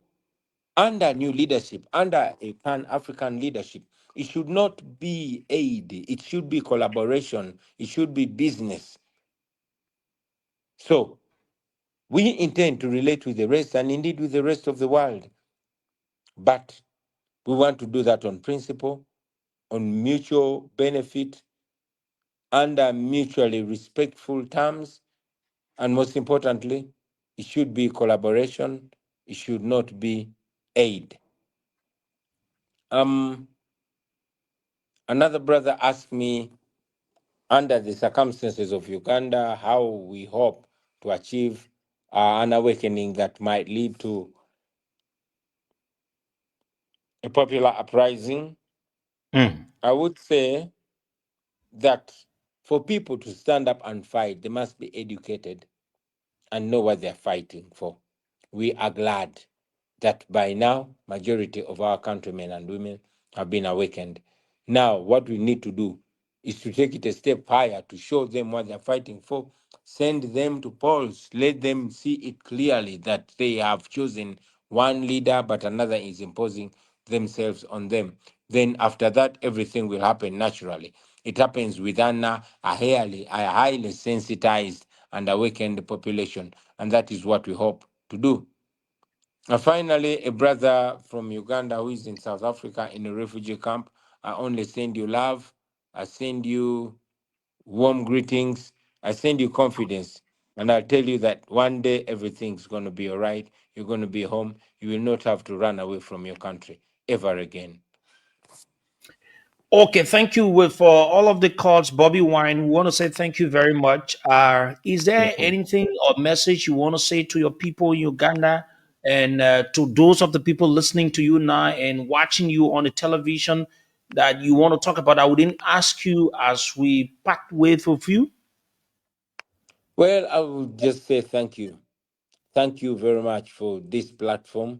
under new leadership, under a Pan-African leadership, it should not be aid, it should be collaboration, it should be business. So we intend to relate with the rest, and indeed with the rest of the world. But we want to do that on principle, on mutual benefit, under mutually respectful terms, and most importantly, it should be collaboration, it should not be aid. Another brother asked me, under the circumstances of Uganda, how we hope to achieve an awakening that might lead to a popular uprising. I would say that for people to stand up and fight, they must be educated and know what they're fighting for. We are glad that by now, majority of our countrymen and women have been awakened. Now, what we need to do is to take it a step higher to show them what they're fighting for, send them to polls, let them see it clearly that they have chosen one leader, but another is imposing themselves on them. Then after that, everything will happen naturally. It happens within a highly sensitized and awakened population, and that is what we hope to do. And finally, a brother from Uganda who is in South Africa in a refugee camp, I only send you love. I send you warm greetings. I send you confidence. And I'll tell you that one day everything's going to be all right. You're going to be home. You will not have to run away from your country ever again. Okay, thank you for all of the calls, Bobiwine. We want to say thank you very much. Is there anything or message you want to say to your people in Uganda and to those of the people listening to you now and watching you on the television that you want to talk about? I wouldn't ask you as we part ways with you. Well, I would just say thank you. Thank you very much for this platform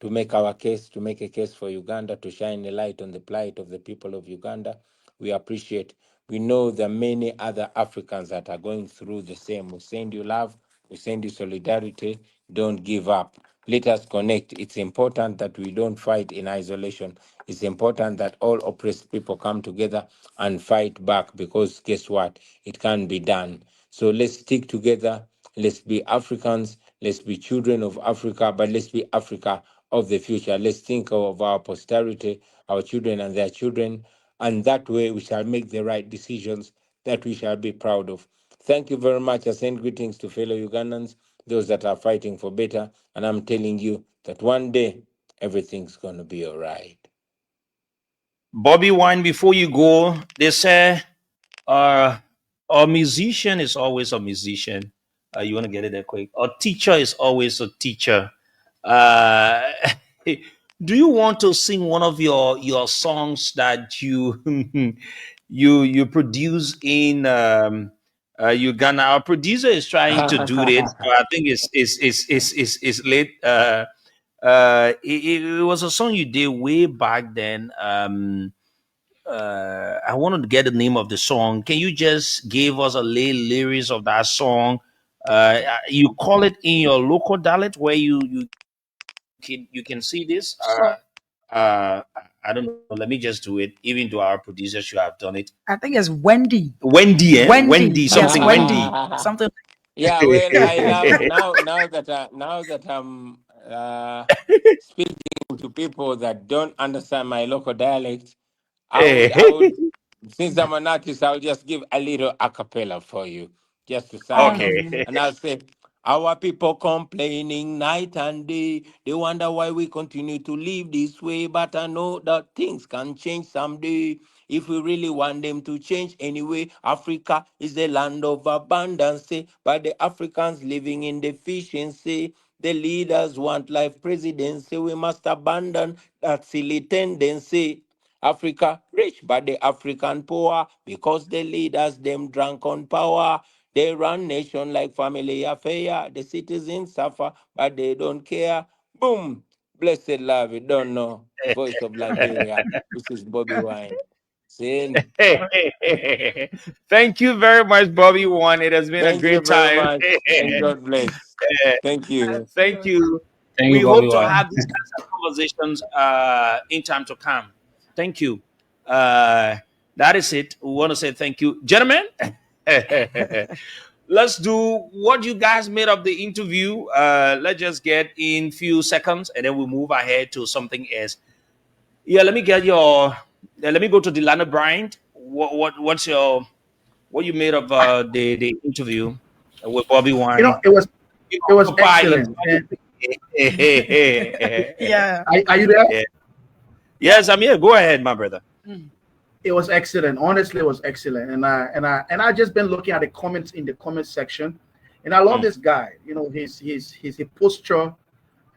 to make our case, to make a case for Uganda, to shine a light on the plight of the people of Uganda. We appreciate. We know there are many other Africans that are going through the same. We send you love. We send you solidarity. Don't give up. Let us connect. It's important that we don't fight in isolation. It's important that all oppressed people come together and fight back, because guess what? It can be done. So let's stick together. Let's be Africans. Let's be children of Africa, but let's be Africa of the future. Let's think of our posterity, our children and their children, and that way we shall make the right decisions that we shall be proud of. Thank you very much. I send greetings to fellow Ugandans, those that are fighting for better, and I'm telling you that one day everything's going to be all right. Bobiwine, before you go, they say a musician is always a musician. You want to get it there quick. A teacher is always a teacher. Uh, do you want to sing one of your songs that you you produce in Uganda? Our producer is trying to do this. So I think it's late. It was a song you did way back then. I wanted to get the name of the song. Can you just give us a little lyrics of that song? You call it in your local dialect where you can see this. I don't know. Let me just do it. Even though our producer should have done it. I think it's Wendy. Wendy, eh? Wendy, Yes, something Wendy. Wendy. Something. Yeah, well, I love now that I'm speaking to people that don't understand my local dialect. I would, since I'm an artist, I'll just give a little a cappella for you, just to sign off. Okay. And I'll say, our people complaining night and day. They wonder why we continue to live this way. But I know that things can change someday. If we really want them to change anyway, Africa is the land of abundance. But the Africans living in deficiency. The leaders want life presidency. We must abandon that silly tendency. Africa rich, but the African poor, because the leaders them drunk on power. They run nation like family affair. The citizens suffer, but they don't care. Boom. Blessed love, you don't know. Voice of Liberia. This is Bobiwine. Saying, Thank you very much, Bobiwine. It has been a thank you great very time. much, and God bless. Thank you. Thank you. Thank you, We Bobby hope to Wine. have these kinds of conversations in time to come. Thank you. That is it. We want to say thank you, gentlemen. Let's do what you guys made of the interview. Let's just get in few seconds, and then we'll move ahead to something else. Yeah, let me get your. Let me go to Delana Bryant. What's your what you made of the interview with Bobby Wine? It was Papa, excellent. And Yeah. are you there? Yeah. Yes, I'm here. Go ahead, my brother. It was excellent. Honestly, it was excellent. And I just been looking at the comments in the comment section, and I love this guy. You know, his posture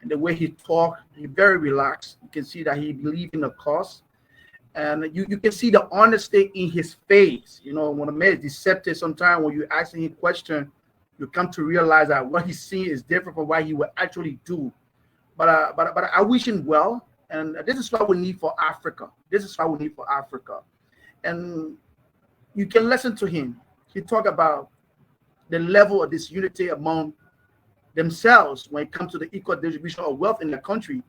and the way he talk. He very relaxed. You can see that he believe in the cause, and you can see the honesty in his face. You know, when a man is deceptive, sometimes when you asking him question, you come to realize that what he's seeing is different from what he will actually do. but I wish him well, and this is what we need for Africa. This is what we need for Africa, and you can listen to him. He talk about the level of disunity among themselves when it comes to the equal distribution of wealth in the country,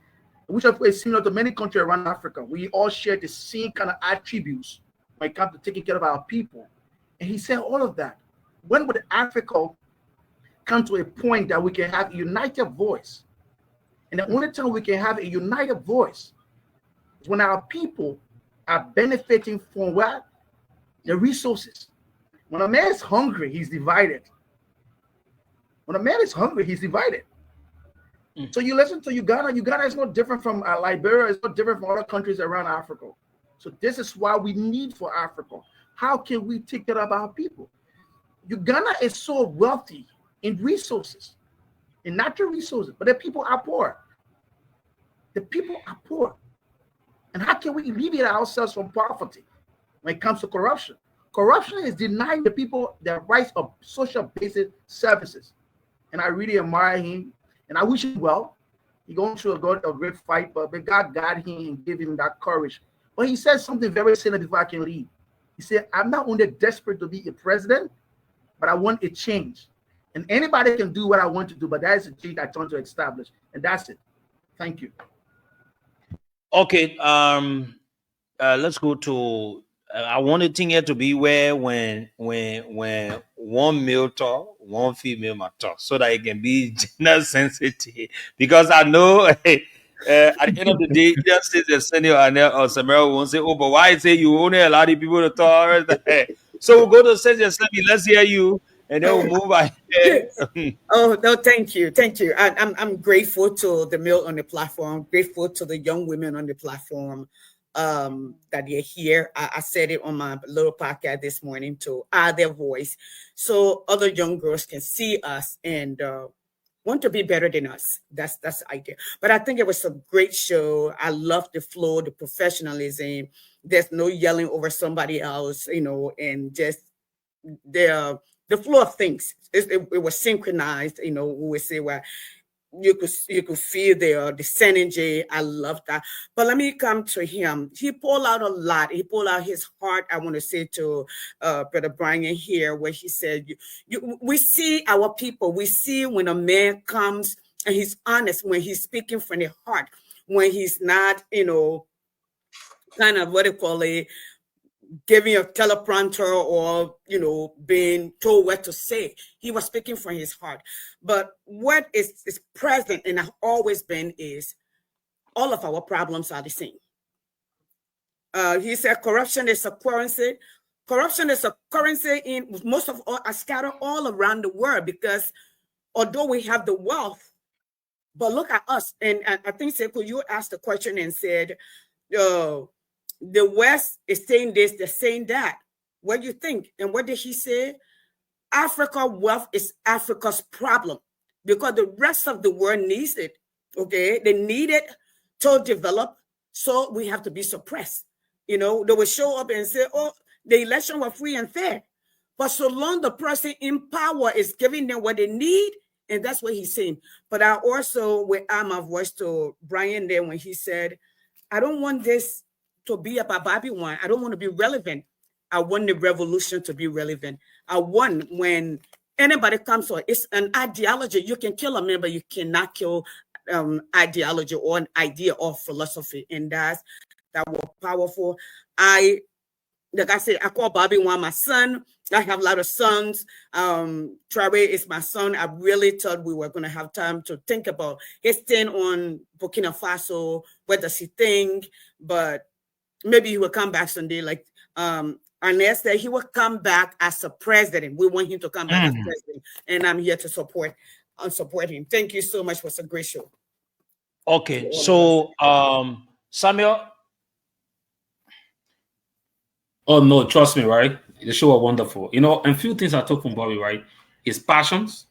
which is similar to many countries around Africa. We all share the same kind of attributes when it comes to taking care of our people. And he said all of that. When would Africa come to a point that we can have a united voice? And the only time we can have a united voice is when our people are benefiting from what? The resources. When a man is hungry, he's divided. When a man is hungry, he's divided. So you listen to Uganda. Uganda is no different from Liberia. It's no different from other countries around Africa. So this is why we need for Africa. How can we take care of our people? Uganda is so wealthy in resources, in natural resources, but the people are poor. The people are poor. And how can we alleviate ourselves from poverty when it comes to corruption? Corruption is denying the people their rights of social basic services. And I really admire him. And I wish him well. He's going through a great fight, but God guided him and gave him that courage. But he said something very similar before I can leave. He said, I'm not only desperate to be a president, but I want a change. And anybody can do what I want to do, but that is a change I want to establish. And that's it. Thank you. Okay. Let's go to. I want the thing here to be where when one male talk, one female might talk, so that it can be gender sensitive. Because I know at the end of the day, just say the senior or Samara won't say, "Oh, but why say you only allow the people to talk?" So we'll go to Senior Sammy. Let's hear you, and then we'll move ahead. Oh no, thank you. I'm grateful to the male on the platform, grateful to the young women on the platform that they're here. I said it on my little podcast this morning to add their voice so other young girls can see us and want to be better than us. That's the idea. But I think it was a great show. I love the flow, the professionalism. There's no yelling over somebody else, and just the flow of things. It was synchronized. We would say, well, you could feel the synergy. I love that. But let me come to him. He pulled out a lot. He pulled out his heart. I want to say to Brother Brian here, where he said, we see our people. We see when a man comes and he's honest, when he's speaking from the heart, when he's not, kind of what they call it, giving a teleprompter or being told what to say. He was speaking from his heart. But what is present and has always been is all of our problems are the same. He said corruption is a currency. Corruption is a currency in most of all are scattered all around the world, because although we have the wealth, but look at us. And I think Sekou, you asked the question and said, the West is saying this, they're saying that. What do you think? And what did he say? Africa wealth is Africa's problem, because the rest of the world needs it. Okay, they need it to develop, so we have to be suppressed. They will show up and say, "Oh, the election was free and fair," but so long the person in power is giving them what they need, and that's what he's saying. But I also will add my voice to Brian there when he said, "I don't want this to be about Bobiwine. I don't want to be relevant. I want the revolution to be relevant. I want when anybody comes to it, it's an ideology. You can kill a man, but you cannot kill ideology or an idea or philosophy." And that was powerful. Like I said, I call Bobiwine my son. I have a lot of sons. Traore is my son. I really thought we were going to have time to think about his thing on Burkina Faso. What does he think? But maybe he will come back someday. Like Arnett said, he will come back as a president. We want him to come back as president. And I'm here to support him. Thank you so much. It was a great show. Okay, so Samuel. Oh no, trust me, right? The show was wonderful. And few things I took from Bobby, right? His passions.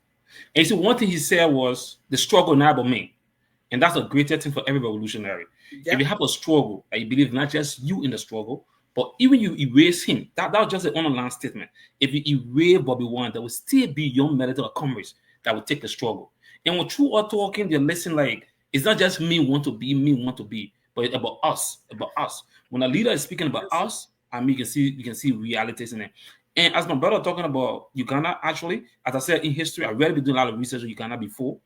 And see, one thing he said was the struggle not about me. And that's a greater thing for every revolutionary. Yeah. If you have a struggle, and you believe not just you in the struggle, but even you erase him. That was just an underlying statement. If you erase Bobiwine, there will still be young military comrades that will take the struggle. And when two are talking, they listen like It's not just me want to be, but it's about us, about us. When a leader is speaking about us, I mean, you can see realities in it. And as my brother talking about Uganda, actually, as I said in history, I've already been doing a lot of research on Uganda before,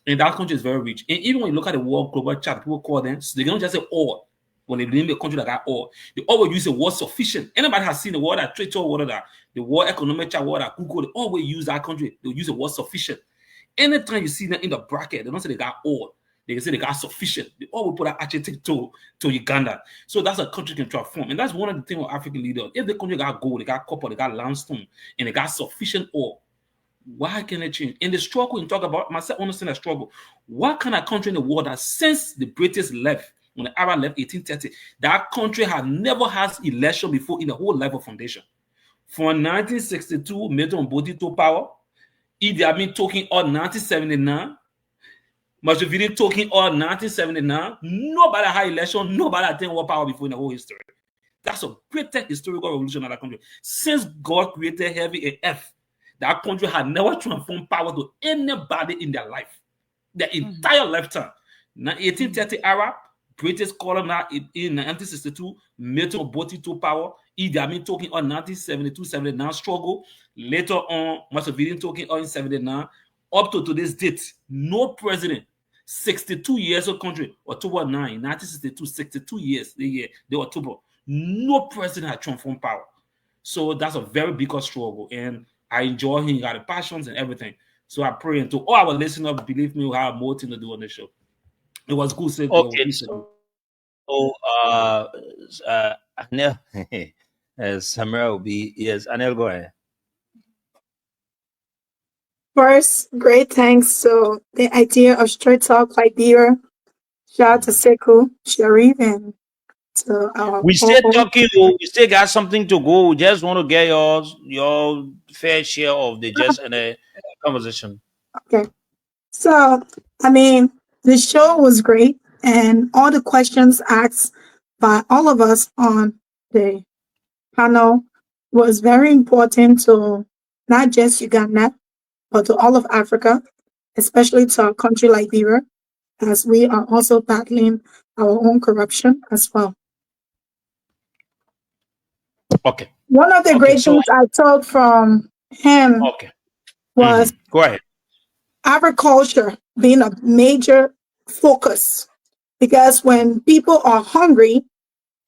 and that country is very rich. And even when you look at the World Global Chart, people call them, so they don't just say all. When they name a country that got all, they always use the word sufficient. Anybody has seen the word that trade word that the World Economic Chart word that Google, they always use that country. They use the word sufficient. Anytime you see them in the bracket, they don't say they got all. They say they got sufficient. They always put that adjective to Uganda. So that's a country can transform. And that's one of the things with African leaders. If the country got gold, they got copper, they got limestone, and they got sufficient ore, why can it change? In the struggle you talk about, myself understand the struggle. What kind of country in the world that since the British left, when the Arab left 1830, that country has never had election before in the whole life of foundation? From 1962, Milton Obote to power, Idi Amin talking all 1979, Museveni talking all 1979. Nobody had election, nobody had taken power before in the whole history. That's a greatest historical revolution in that country. Since God created heaven and earth, that country had never transformed power to anybody in their life, their entire lifetime. 1830 Arab, British colonial in 1962, Milton Obote to power, Idi Amin talking on 1972-79 struggle. Later on, Museveni talking on 79. Up to today's date, no president, 62 years of country, October 9, 1962, 62 years, the October, no president had transformed power. So that's a very big struggle, and I enjoy him, he got the passions and everything. So I pray, and to all our listeners, believe me, we'll have more thing to do on the show. It was good. Okay, so Anel, Samira will be, yes, Anel, go ahead. First, great thanks to the idea of Straight Talk like beer. Shout out to Sekou, Sharif, and to our We still talking, we still got something to go. We just want to get your fair share of the just and a conversation. Okay. So, I mean, the show was great, and all the questions asked by all of us on the panel was very important to not just Uganda, but to all of Africa, especially to a country like Liberia, as we are also battling our own corruption as well. Okay. One of the great things I took from him was go ahead. Agriculture being a major focus, because when people are hungry,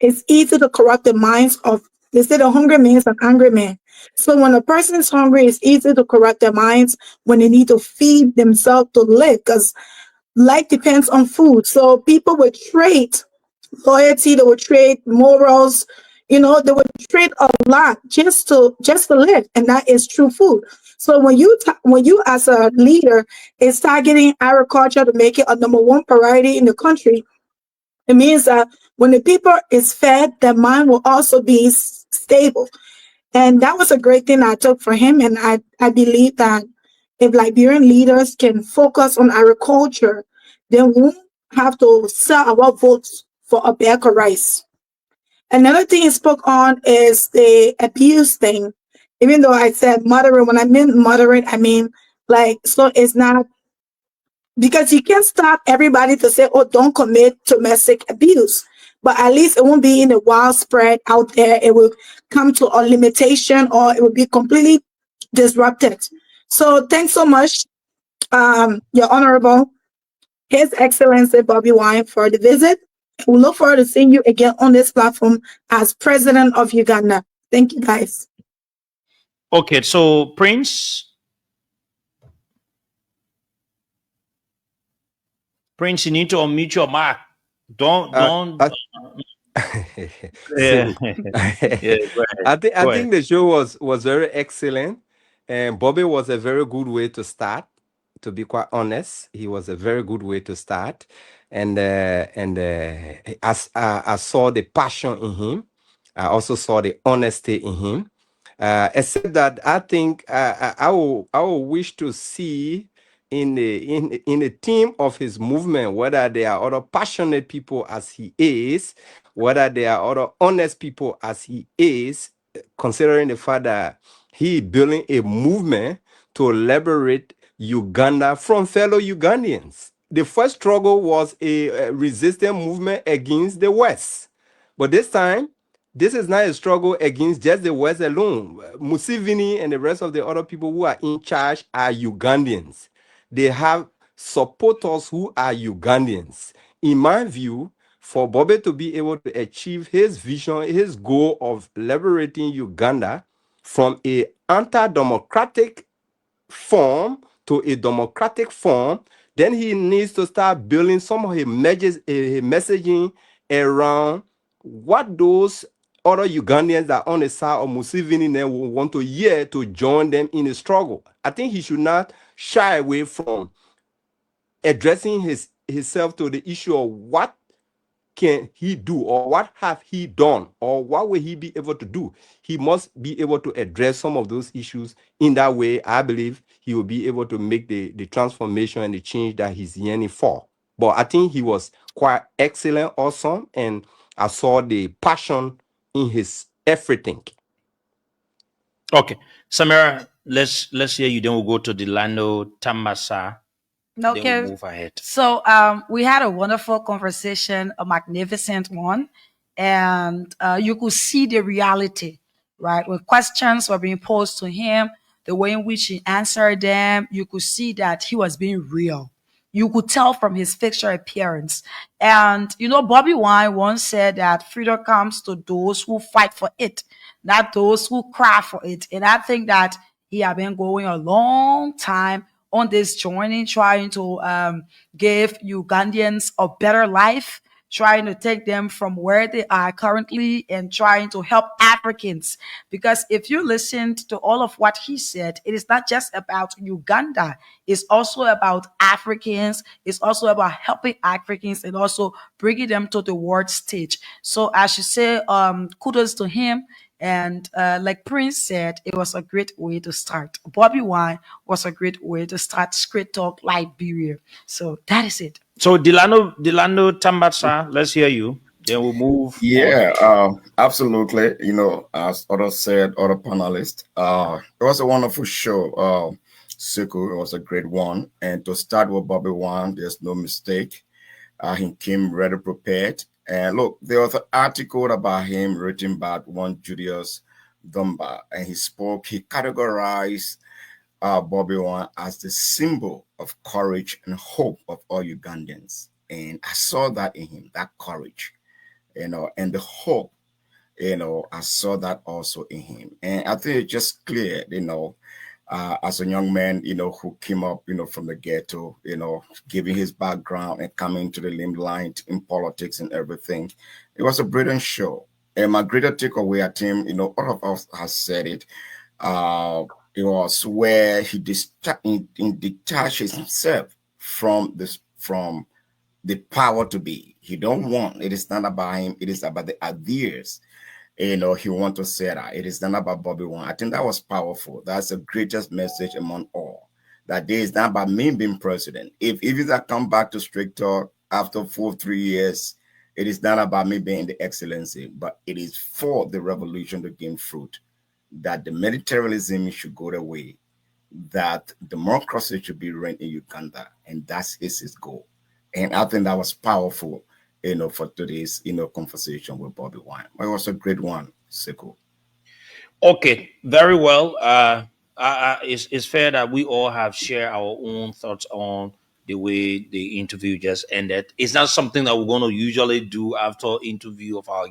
it's easy to corrupt the minds of, they say the hungry man is an angry man. So when a person is hungry, it's easy to corrupt their minds when they need to feed themselves to live, because life depends on food. So people would trade loyalty, they would trade morals, they would trade a lot just to live, and that is true food. So when you as a leader is targeting agriculture to make it a number one priority in the country, it means that when the people is fed, their mind will also be stable. And that was a great thing I took for him. And I believe that if Liberian leaders can focus on agriculture, then we won't have to sell our votes for a bag of rice. Another thing he spoke on is the abuse thing. Even though I said moderate, when I mean moderate, I mean so it's not, because you can't stop everybody to say, oh, don't commit domestic abuse. But at least it won't be in a wild spread out there. It will come to a limitation, or it will be completely disrupted. So thanks so much, Your Honorable, His Excellency Bobiwine, for the visit. We look forward to seeing you again on this platform as President of Uganda. Thank you, guys. Okay, so Prince, you need to unmute your mic. Don't. Yeah, go ahead. I think the show was very excellent, and Bobby was a very good way to start. To be quite honest, he was a very good way to start, and as I saw the passion in him, I also saw the honesty in him. Except that I think I will wish to see in the team of his movement, whether they are other passionate people as he is, whether they are other honest people as he is, considering the fact that he building a movement to liberate Uganda from fellow Ugandians. the first struggle was a resistance movement against the West. But this time, this is not a struggle against just the West alone. Museveni and the rest of the other people who are in charge are Ugandans. They have supporters who are Ugandans. In my view, for Bobby to be able to achieve his vision, his goal of liberating Uganda from a anti-democratic form to a democratic form, then he needs to start building some of his messaging around what those other Ugandans that are on the side of Museveni then will want to hear to join them in the struggle. I think he should not shy away from addressing himself to the issue of what can he do, or what have he done, or what will he be able to do. He must be able to address some of those issues. In that way, I believe he will be able to make the transformation and the change that he's yearning for. But I think he was quite excellent, awesome, and I saw the passion in his everything. Okay, Samira, let's hear you. Then we'll go to Delano Tambasa. Okay. Then we'll move ahead. So we had a wonderful conversation, a magnificent one, and you could see the reality, right? When questions were being posed to him, the way in which he answered them, you could see that he was being real. You could tell from his facial appearance. And, you know, Bobiwine once said that freedom comes to those who fight for it, not those who cry for it. And I think that he had been going a long time on this journey, trying to give Ugandans a better life, trying to take them from where they are currently and trying to help Africans. Because if you listened to all of what he said, it is not just about Uganda. It's also about Africans. It's also about helping Africans and also bringing them to the world stage. So I should say kudos to him. And like Prince said, it was a great way to start. Bobiwine was a great way to start Straight Talk Liberia. So that is it. So Delano Tambasa, let's hear you. Then we'll move. Yeah, absolutely. You know, as others said, other panelists, it was a wonderful show. Siku, it was a great one. And to start with Bobiwine, there's no mistake. He came ready prepared. And look, there was an article about him written by one Julius Dumba, and he categorized Bobiwine as the symbol of courage and hope of all Ugandans. And I saw that in him, that courage, you know, and the hope, you know, I saw that also in him. And I think it's just clear, you know, as a young man, you know, who came up, you know, from the ghetto, you know, giving his background and coming to the limelight in politics and everything. It was a brilliant show. And my greater takeaway at him, you know, all of us has said it. It was where he detaches himself from the power to be. He don't want, it is not about him, it is about the ideas. You know, he want to say that it is not about Bobiwine. I think that was powerful. That's the greatest message among all. That day is not about me being president. If I come back to Straight Talk after 3 years, it is not about me being the excellency, but it is for the revolution to gain fruit. That the militarism should go away, that democracy should be reigned in Uganda, and that's his goal. And I think that was powerful, you know, for today's, you know, conversation with Bobiwine. It was a great one, Seko. Okay, very well. It's fair that we all have shared our own thoughts on the way the interview just ended. It's not something that we're going to usually do after interview of our